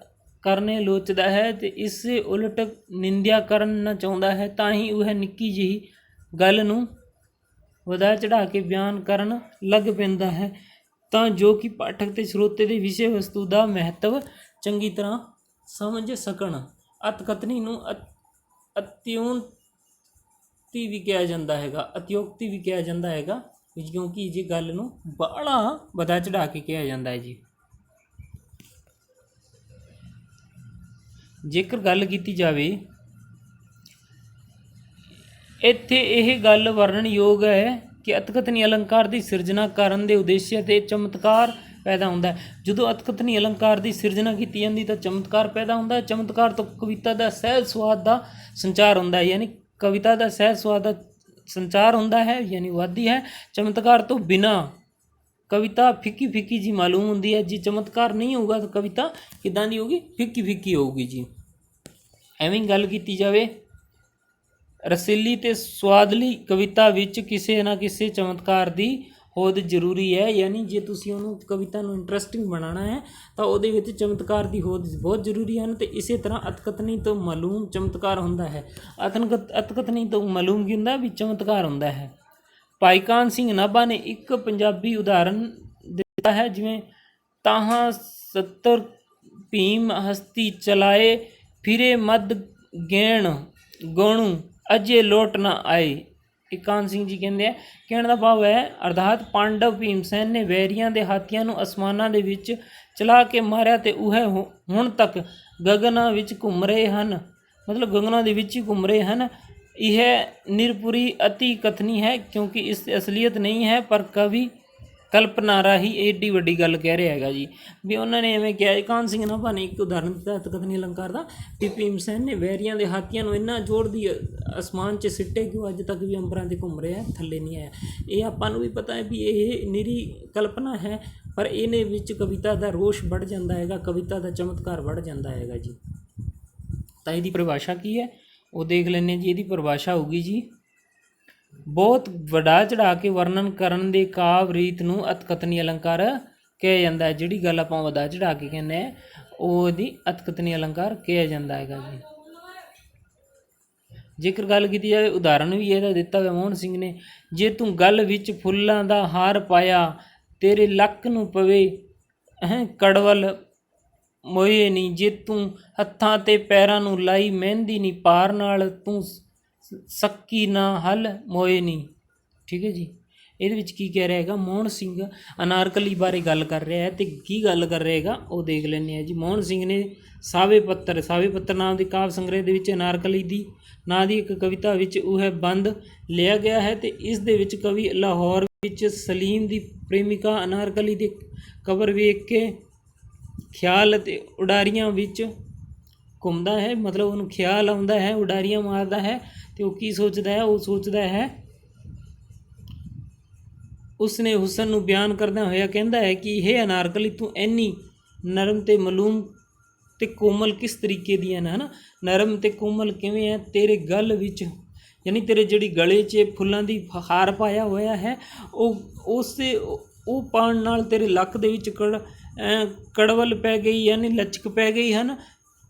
A: ਕਰਨੇ ਲੋਚਦਾ ਹੈ ਅਤੇ ਇਸੇ ਉਲਟ ਨਿੰਦਿਆ ਕਰਨਾ ਚਾਹੁੰਦਾ ਹੈ, ਤਾਂ ਹੀ ਉਹ ਨਿੱਕੀ ਜਿਹੀ ਗੱਲ ਨੂੰ ਵਧਾ ਚੜਾ ਕੇ ਬਿਆਨ ਕਰਨ ਲੱਗ ਪੈਂਦਾ ਹੈ, ਤਾਂ ਜੋ ਕਿ ਪਾਠਕ ਅਤੇ ਸਰੋਤੇ ਦੇ ਵਿਸ਼ੇ ਵਸਤੂ ਦਾ ਮਹੱਤਵ ਚੰਗੀ ਤਰ੍ਹਾਂ ਸਮਝ ਸਕਣ। ਅਤਕਥਨੀ ਨੂੰ ਅਤਿਉਕਤੀ ਵੀ ਕਿਹਾ ਜਾਂਦਾ ਹੈਗਾ, ਅਤਿਉਕਤੀ ਵੀ ਕਿਹਾ ਜਾਂਦਾ ਹੈਗਾ, ਕਿਉਂਕਿ ਜੇ ਗੱਲ ਨੂੰ ਬਾਹਲਾ ਵਧਾ ਚੜਾ ਕੇ ਕਿਹਾ ਜਾਂਦਾ ਹੈ ਜੀ। ਜੇਕਰ ਗੱਲ ਕੀਤੀ ਜਾਵੇ, ਇੱਥੇ ਇਹ ਗੱਲ ਵਰਣਨਯੋਗ ਹੈ ਕਿ ਅਤਕਥਨੀ ਅਲੰਕਾਰ ਦੀ ਸਿਰਜਣਾ ਕਰਨ ਦੇ ਉਦੇਸ਼ ਤੇ ਚਮਤਕਾਰ ਪੈਦਾ ਹੁੰਦਾ ਹੈ। ਜਦੋਂ ਅਤਕਥਨੀ ਅਲੰਕਾਰ ਦੀ ਸਿਰਜਣਾ ਕੀਤੀ ਜਾਂਦੀ ਤਾਂ ਚਮਤਕਾਰ ਪੈਦਾ ਹੁੰਦਾ। ਚਮਤਕਾਰ ਤੋਂ ਕਵਿਤਾ ਦਾ ਸਹਿਜ ਸਵਾਦ ਦਾ ਸੰਚਾਰ ਹੁੰਦਾ ਹੈ, ਯਾਨੀ ਕਵਿਤਾ ਦਾ ਸਹਿਜ ਸਵਾਦ ਦਾ ਸੰਚਾਰ ਹੁੰਦਾ ਹੈ, ਯਾਨੀ ਵਾਧੀ ਹੈ। ਚਮਤਕਾਰ ਤੋਂ ਬਿਨਾਂ ਕਵਿਤਾ ਫਿੱਕੀ ਫਿੱਕੀ ਜੀ ਮਾਲੂਮ ਹੁੰਦੀ ਹੈ। ਜੇ ਚਮਤਕਾਰ ਨਹੀਂ ਹੋਊਗਾ ਤਾਂ ਕਵਿਤਾ ਕਿੱਦਾਂ ਦੀ ਹੋਊਗੀ? ਫਿੱਕੀ ਫਿੱਕੀ ਹੋਊਗੀ ਜੀ। ਐਵੇਂ ਗੱਲ ਕੀਤੀ ਜਾਵੇ, ਰਸੀਲੀ ਅਤੇ ਸਵਾਦਲੀ ਕਵਿਤਾ ਵਿੱਚ ਕਿਸੇ ਨਾ ਕਿਸੇ ਚਮਤਕਾਰ ਦੀ ਹੋਂਦ ਜ਼ਰੂਰੀ ਹੈ, ਯਾਨੀ ਜੇ ਤੁਸੀਂ ਉਹਨੂੰ ਕਵਿਤਾ ਨੂੰ ਇੰਟਰਸਟਿੰਗ ਬਣਾਉਣਾ ਹੈ ਤਾਂ ਉਹਦੇ ਵਿੱਚ ਚਮਤਕਾਰ ਦੀ ਹੋਂਦ ਬਹੁਤ ਜ਼ਰੂਰੀ ਹਨ। ਅਤੇ ਇਸੇ ਤਰ੍ਹਾਂ ਅਤਕਥਨੀ ਤੋਂ ਮਾਲੂਮ ਚਮਤਕਾਰ ਹੁੰਦਾ ਹੈ। ਅਤਕਥਨੀ ਤੋਂ ਮਾਲੂਮ ਕੀ ਹੁੰਦਾ? ਵੀ ਚਮਤਕਾਰ ਹੁੰਦਾ ਹੈ। ਭਾਈ ਕਾਹਨ ਸਿੰਘ ਨਾਭਾ ਨੇ ਇੱਕ ਪੰਜਾਬੀ ਉਦਾਹਰਨ ਦਿੱਤਾ ਹੈ, ਜਿਵੇਂ ਤਾਹਾਂ 70 ਭੀਮ ਹਸਤੀ ਚਲਾਏ, ਫਿਰੇ ਮਦ ਗੈਣ ਗੋਣੂ ਅਜੇ ਲੋਟ ਨਾ ਆਏ। ਇਹ ਕਾਹਨ ਸਿੰਘ ਜੀ ਕਹਿੰਦੇ ਆ, ਕਹਿਣ ਦਾ ਭਾਵ ਹੈ ਅਰਥਾਤ ਪਾਂਡਵ ਭੀਮਸੈਨ ਨੇ ਵੈਰੀਆਂ ਦੇ ਹਾਥੀਆਂ ਨੂੰ ਅਸਮਾਨਾਂ ਦੇ ਵਿੱਚ ਚਲਾ ਕੇ ਮਾਰਿਆ ਅਤੇ ਉਹ ਹੁਣ ਤੱਕ ਗਗਨਾਂ ਵਿੱਚ ਘੁੰਮ ਰਹੇ ਹਨ, ਮਤਲਬ ਗਗਨਾਂ ਦੇ ਵਿੱਚ ਹੀ ਘੁੰਮ ਰਹੇ ਹਨ। ਇਹ ਨਿਰਪੁਰੀ ਅਤੀ ਕਥਨੀ ਹੈ, ਕਿਉਂਕਿ ਇਸ ਅਸਲੀਅਤ ਨਹੀਂ ਹੈ, ਪਰ ਕਵੀ ਕਲਪਨਾ ਰਾਹੀਂ ਏਡੀ ਵੱਡੀ ਗੱਲ ਕਹਿ ਰਿਹਾ ਹੈਗਾ ਜੀ। ਵੀ ਉਹਨਾਂ ਨੇ ਐਵੇਂ ਕਿਹਾ, ਕਾਹਨ ਸਿੰਘ ਨਾਭਾ ਨੇ ਇੱਕ ਉਦਾਹਰਨ ਦਿੱਤਾ ਅਤਕਥਨੀ ਅਲੰਕਾਰ ਦਾ, ਵੀ ਭੀਮਸੈਨ ਨੇ ਵੈਰੀਆਂ ਦੇ ਹਾਥੀਆਂ ਨੂੰ ਇੰਨਾ ਜ਼ੋਰ ਦੀ ਅਸਮਾਨ 'ਚ ਸਿੱਟੇ ਕਿ ਉਹ ਅੱਜ ਤੱਕ ਵੀ ਅੰਬਰਾਂ 'ਤੇ ਘੁੰਮ ਰਿਹਾ, ਥੱਲੇ ਨਹੀਂ ਆਇਆ। ਇਹ ਆਪਾਂ ਨੂੰ ਵੀ ਪਤਾ ਹੈ ਵੀ ਇਹ ਨਿਰੀ ਕਲਪਨਾ ਹੈ, ਪਰ ਇਹਦੇ ਵਿੱਚ ਕਵਿਤਾ ਦਾ ਰੋਸ਼ ਵੱਧ ਜਾਂਦਾ ਹੈਗਾ, ਕਵਿਤਾ ਦਾ ਚਮਤਕਾਰ ਵੱਧ ਜਾਂਦਾ ਹੈਗਾ ਜੀ। ਤਾਂ ਇਹਦੀ ਪਰਿਭਾਸ਼ਾ ਕੀ ਹੈ ਉਹ ਦੇਖ ਲੈਂਦੇ ਜੀ। ਇਹਦੀ ਪਰਿਭਾਸ਼ਾ ਹੋਊਗੀ ਜੀ, ਬਹੁਤ ਵੱਡਾ ਚੜਾ ਕੇ ਵਰਣਨ ਕਰਨ ਦੇ ਕਾਵ ਰੀਤ ਨੂੰ ਅਤਕਥਨੀ ਅਲੰਕਾਰ ਕਿਹਾ ਜਾਂਦਾ ਹੈ। ਜਿਹੜੀ ਗੱਲ ਆਪਾਂ ਵਧਾ ਚੜਾ ਕੇ ਕਹਿੰਦੇ ਹਾਂ ਉਹਦੀ ਅਤਕਥਨੀ ਅਲੰਕਾਰ ਕਿਹਾ ਜਾਂਦਾ ਹੈਗਾ ਜੀ। ਜੇਕਰ ਗੱਲ ਕੀਤੀ ਜਾਵੇ, ਉਦਾਹਰਨ ਵੀ ਇਹਦਾ ਦਿੱਤਾ ਹੋਇਆ ਮੋਹਨ ਸਿੰਘ ਨੇ, ਜੇ ਤੂੰ ਗਲ ਵਿੱਚ ਫੁੱਲਾਂ ਦਾ ਹਾਰ ਪਾਇਆ, ਤੇਰੇ ਲੱਕ ਨੂੰ ਪਵੇ ਕੜਵਲ ਮੋਏ ਨੀ, ਜੇ ਤੂੰ ਹੱਥਾਂ ਤੇ ਪੈਰਾਂ ਨੂੰ ਲਾਈ ਮਹਿੰਦੀ ਨੀ, ਪਾਰ ਨਾਲ ਤੂੰ ਸੱਕੀ ਨਾ ਹਲ ਮੋਏ ਨੀ। ਠੀਕ ਹੈ ਜੀ। ਇਹਦੇ ਵਿੱਚ ਕੀ ਕਹਿ ਰਿਹਾ ਹੈਗਾ? ਮੋਹਨ ਸਿੰਘ ਅਨਾਰਕਲੀ ਬਾਰੇ ਗੱਲ ਕਰ ਰਿਹਾ ਹੈ, ਅਤੇ ਕੀ ਗੱਲ ਕਰ ਰਿਹਾ ਹੈਗਾ ਉਹ ਦੇਖ ਲੈਂਦੇ ਹਾਂ ਜੀ। ਮੋਹਨ ਸਿੰਘ ਨੇ ਸਾਵੇ ਪੱਤਰ ਨਾਮ ਦੀ ਕਾਵ ਸੰਗ੍ਰਹਿ ਦੇ ਵਿੱਚ ਅਨਾਰਕਲੀ ਦੀ ਨਾਂ ਦੀ ਇੱਕ ਕਵਿਤਾ ਵਿੱਚ ਉਹ ਬੰਦ ਲਿਆ ਗਿਆ ਹੈ, ਅਤੇ ਇਸ ਦੇ ਵਿੱਚ ਕਵੀ ਲਾਹੌਰ ਵਿੱਚ ਸਲੀਮ ਦੀ ਪ੍ਰੇਮਿਕਾ ਅਨਾਰਕਲੀ ਦੀ ਕਬਰ ਵੇਖ ਕੇ ਖਿਆਲ ਅਤੇ ਉਡਾਰੀਆਂ ਵਿੱਚ ਘੁੰਮਦਾ ਹੈ, ਮਤਲਬ ਉਹਨੂੰ ਖਿਆਲ ਆਉਂਦਾ ਹੈ, ਉਡਾਰੀਆਂ ਮਾਰਦਾ ਹੈ, ਅਤੇ ਉਹ ਕੀ ਸੋਚਦਾ ਹੈ? ਉਹ ਸੋਚਦਾ ਹੈ, ਉਸਨੇ ਹੁਸਨ ਨੂੰ ਬਿਆਨ ਕਰਦਿਆਂ ਹੋਇਆ ਕਹਿੰਦਾ ਹੈ ਕਿ ਇਹ ਅਨਾਰਕਲੀ ਤੂੰ ਇੰਨੀ ਨਰਮ ਅਤੇ ਮਾਲੂਮ ਅਤੇ ਕੋਮਲ ਕਿਸ ਤਰੀਕੇ ਦੀਆਂ ਨੇ, ਹੈ ਨਾ। ਨਰਮ ਅਤੇ ਕੋਮਲ ਕਿਵੇਂ ਹੈ? ਤੇਰੇ ਗਲ ਵਿੱਚ, ਯਾਨੀ ਤੇਰੇ ਜਿਹੜੀ ਗਲੇ 'ਚ ਫੁੱਲਾਂ ਦੀ ਹਾਰ ਪਾਇਆ ਹੋਇਆ ਹੈ, ਉਹ ਪਾਉਣ ਨਾਲ ਤੇਰੇ ਲੱਕ ਦੇ ਵਿੱਚ ਕੜਵਲ ਪੈ ਗਈ, ਯਾਨੀ ਲਚਕ ਪੈ ਗਈ ਹਨ,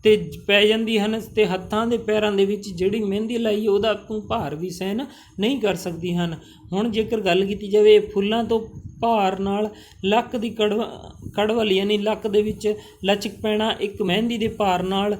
A: ਅਤੇ ਪੈ ਜਾਂਦੀ ਹਨ, ਅਤੇ ਹੱਥਾਂ ਦੇ ਪੈਰਾਂ ਦੇ ਵਿੱਚ ਜਿਹੜੀ ਮਹਿੰਦੀ ਲਾਈ ਉਹਦਾ ਤੂੰ ਭਾਰ ਵੀ ਸਹਿਣ ਨਹੀਂ ਕਰ ਸਕਦੀ ਹਨ। ਹੁਣ ਜੇਕਰ ਗੱਲ ਕੀਤੀ ਜਾਵੇ ਫੁੱਲਾਂ ਤੋਂ ਭਾਰ ਨਾਲ ਲੱਕ ਦੀ ਕੜਵਲ, ਯਾਨੀ ਲੱਕ ਦੇ ਵਿੱਚ ਲਚਕ ਪੈਣਾ, ਇੱਕ ਮਹਿੰਦੀ ਦੇ ਭਾਰ ਨਾਲ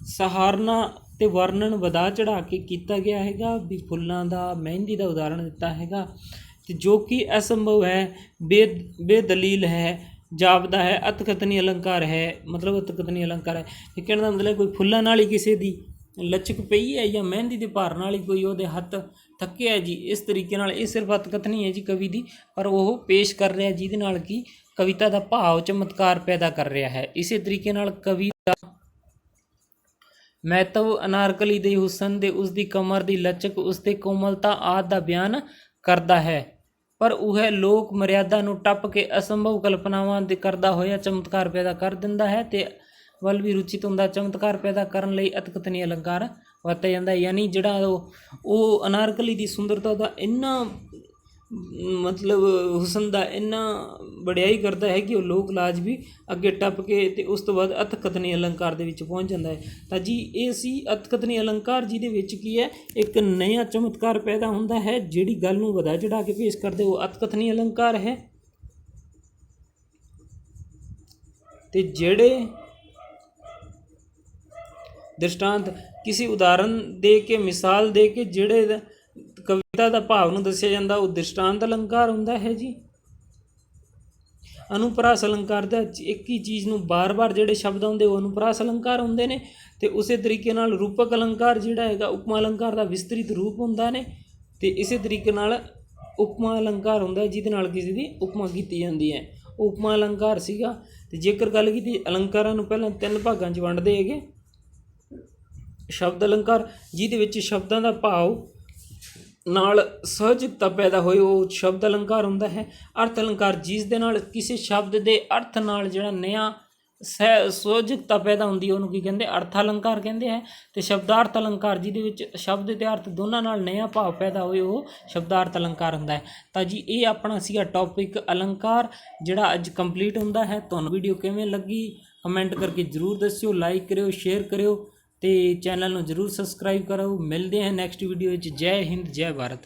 A: ਸਹਾਰਨਾ ਅਤੇ ਵਰਣਨ ਵਧਾ ਚੜਾ ਕੇ ਕੀਤਾ ਗਿਆ ਹੈਗਾ, ਵੀ ਫੁੱਲਾਂ ਦਾ, ਮਹਿੰਦੀ ਦਾ ਉਦਾਹਰਣ ਦਿੱਤਾ ਹੈਗਾ, ਅਤੇ ਜੋ ਕਿ ਅਸੰਭਵ ਹੈ, ਬੇਦਲੀਲ ਹੈ, ਜਾਪਦਾ ਹੈ। ਅਤਕਥਨੀ ਅਲੰਕਾਰ ਹੈ, ਮਤਲਬ ਅਤਕਥਨੀ ਅਲੰਕਾਰ ਹੈ ਇਹ ਕਹਿਣ ਦਾ ਮਤਲਬ ਕੋਈ ਫੁੱਲਾਂ ਨਾਲ ਹੀ ਕਿਸੇ ਦੀ ਲਚਕ ਪਈ ਹੈ ਜਾਂ ਮਹਿੰਦੀ ਦੇ ਭਾਰ ਨਾਲ ਹੀ ਕੋਈ ਉਹਦੇ ਹੱਥ ਥੱਕੇ ਹੈ ਜੀ। ਇਸ ਤਰੀਕੇ ਨਾਲ ਇਹ ਸਿਰਫ ਅਤਕਥਨੀ ਹੈ ਜੀ ਕਵੀ ਦੀ, ਪਰ ਉਹ ਪੇਸ਼ ਕਰ ਰਿਹਾ ਜਿਹਦੇ ਨਾਲ ਕਿ ਕਵਿਤਾ ਦਾ ਭਾਵ ਚਮਤਕਾਰ ਪੈਦਾ ਕਰ ਰਿਹਾ ਹੈ। ਇਸੇ ਤਰੀਕੇ ਨਾਲ ਕਵੀ ਦਾ ਮਹੱਤਵ ਅਨਾਰਕਲੀ ਦੇ ਹੁਸਨ ਦੇ, ਉਸਦੀ ਕਮਰ ਦੀ ਲਚਕ, ਉਸਦੇ ਕੋਮਲਤਾ ਆਦਿ ਦਾ ਬਿਆਨ ਕਰਦਾ ਹੈ, ਪਰ ਉਹ ਲੋਕ ਮਰਿਆਦਾ ਨੂੰ ਟੱਪ ਕੇ ਅਸੰਭਵ ਕਲਪਨਾਵਾਂ ਦੇ ਕਰਦਾ ਹੋਇਆ ਚਮਤਕਾਰ ਪੈਦਾ ਕਰ ਦਿੰਦਾ ਹੈ ਤੇ ਵੱਲ ਵੀ ਰੁਚਿਤ ਹੁੰਦਾ। ਚਮਤਕਾਰ ਪੈਦਾ ਕਰਨ ਲਈ ਅਤਕਥਨੀ ਅਲੰਕਾਰ ਵਰਤਿਆ ਜਾਂਦਾ, ਯਾਨੀ ਜਿਹੜਾ ਉਹ ਅਨਾਰਕਲੀ ਦੀ ਸੁੰਦਰਤਾ ਦਾ ਇੰਨਾ ਮਤਲਬ ਹੁਸਨ ਦਾ ਇੰਨਾ ਵਡਿਆਈ ਕਰਦਾ ਹੈ ਕਿ ਉਹ ਲੋਕ ਲਾਜ ਵੀ ਅੱਗੇ ਟੱਪ ਕੇ ਅਤੇ ਉਸ ਤੋਂ ਬਾਅਦ ਅਤਕਥਨੀ ਅਲੰਕਾਰ ਦੇ ਵਿੱਚ ਪਹੁੰਚ ਜਾਂਦਾ ਹੈ। ਤਾਂ ਜੀ ਇਹ ਸੀ ਅਤਕਥਨੀ ਅਲੰਕਾਰ, ਜਿਹਦੇ ਵਿੱਚ ਕੀ ਹੈ ਇੱਕ ਨया ਚਮਤਕਾਰ ਪੈਦਾ ਹੁੰਦਾ ਹੈ। ਜਿਹੜੀ ਗੱਲ ਨੂੰ ਵਧਾ ਚੜ੍ਹਾ ਕੇ ਪੇਸ਼ ਕਰਦੇ ਉਹ ਅਤਕਥਨੀ ਅਲੰਕਾਰ ਹੈ। ਅਤੇ ਜਿਹੜੇ ਦ੍ਰਿਸ਼ਟਾਂਤ ਕਿਸੇ ਉਦਾਹਰਨ ਦੇ ਕੇ, ਮਿਸਾਲ ਦੇ ਕੇ ਜਿਹੜੇ ਕਵਿਤਾ ਦਾ ਭਾਵ ਨੂੰ ਦੱਸਿਆ ਜਾਂਦਾ ਉਹ ਦ੍ਰਿਸ਼ਟਾਂਤ ਅਲੰਕਾਰ ਹੁੰਦਾ ਹੈ ਜੀ। ਅਨੁਪਰਾਸ ਅਲੰਕਾਰ ਦਾ ਇੱਕ ਹੀ ਚੀਜ਼ ਨੂੰ ਬਾਰ-ਬਾਰ ਜਿਹੜੇ ਸ਼ਬਦ ਆਉਂਦੇ ਉਹ ਅਨੁਪਰਾਸ ਅਲੰਕਾਰ ਹੁੰਦੇ ਨੇ। ਅਤੇ ਉਸੇ ਤਰੀਕੇ ਨਾਲ ਰੂਪਕ ਅਲੰਕਾਰ ਜਿਹੜਾ ਹੈਗਾ ਉਪਮਾ ਅਲੰਕਾਰ ਦਾ ਵਿਸਤ੍ਰਿਤ ਰੂਪ ਹੁੰਦਾ ਨੇ। ਅਤੇ ਇਸੇ ਤਰੀਕੇ ਨਾਲ ਉਪਮਾ ਅਲੰਕਾਰ ਹੁੰਦਾ ਜਿਹਦੇ ਨਾਲ ਕਿਸੇ ਦੀ ਉਪਮਾ ਕੀਤੀ ਜਾਂਦੀ ਹੈ, ਉਹ ਉਪਮਾ ਅਲੰਕਾਰ ਸੀਗਾ। ਅਤੇ ਜੇਕਰ ਗੱਲ ਕੀਤੀ ਅਲੰਕਾਰਾਂ ਨੂੰ ਪਹਿਲਾਂ 3 ਭਾਗਾਂ 'ਚ ਵੰਡਦੇ ਹੈਗੇ। ਸ਼ਬਦ ਅਲੰਕਾਰ ਜਿਹਦੇ ਵਿੱਚ ਸ਼ਬਦਾਂ ਦਾ ਭਾਵ ਨਾਲ ਸਹਿਜਤਾ ਪੈਦਾ ਹੋਏ ਉਹ ਸ਼ਬਦ ਅਲੰਕਾਰ ਹੁੰਦਾ ਹੈ। ਅਰਥ ਅਲੰਕਾਰ ਜਿਸ ਦੇ ਨਾਲ ਕਿਸੇ ਸ਼ਬਦ ਦੇ ਅਰਥ ਨਾਲ ਜਿਹੜਾ ਨया ਸੁਹਜਤਾ ਪੈਦਾ ਹੁੰਦੀ ਉਹਨੂੰ ਕੀ ਕਹਿੰਦੇ, ਅਰਥ ਅਲੰਕਾਰ ਕਹਿੰਦੇ ਹੈ। ਅਤੇ ਸ਼ਬਦਾਰਥ ਅਲੰਕਾਰ ਜਿਹਦੇ ਵਿੱਚ ਸ਼ਬਦ ਅਤੇ ਅਰਥ ਦੋਨਾਂ ਨਾਲ ਨया ਭਾਵ ਪੈਦਾ ਹੋਏ ਉਹ ਸ਼ਬਦਾਰਥ ਅਲੰਕਾਰ ਹੁੰਦਾ ਹੈ। ਤਾਂ ਜੀ ਇਹ ਆਪਣਾ ਸੀਗਾ ਟੌਪਿਕ ਅਲੰਕਾਰ, ਜਿਹੜਾ ਅੱਜ ਕੰਪਲੀਟ ਹੁੰਦਾ ਹੈ। ਤੁਹਾਨੂੰ ਵੀਡੀਓ ਕਿਵੇਂ ਲੱਗੀ ਕਮੈਂਟ ਕਰਕੇ ਜ਼ਰੂਰ ਦੱਸਿਓ, ਲਾਈਕ ਕਰਿਓ, ਸ਼ੇਅਰ ਕਰਿਓ ਅਤੇ ਚੈਨਲ ਨੂੰ ਜ਼ਰੂਰ ਸਬਸਕ੍ਰਾਈਬ ਕਰੋ। ਮਿਲਦੇ ਹਾਂ ਨੈਕਸਟ ਵੀਡੀਓ ਵਿੱਚ। ਜੈ ਹਿੰਦ, ਜੈ ਭਾਰਤ।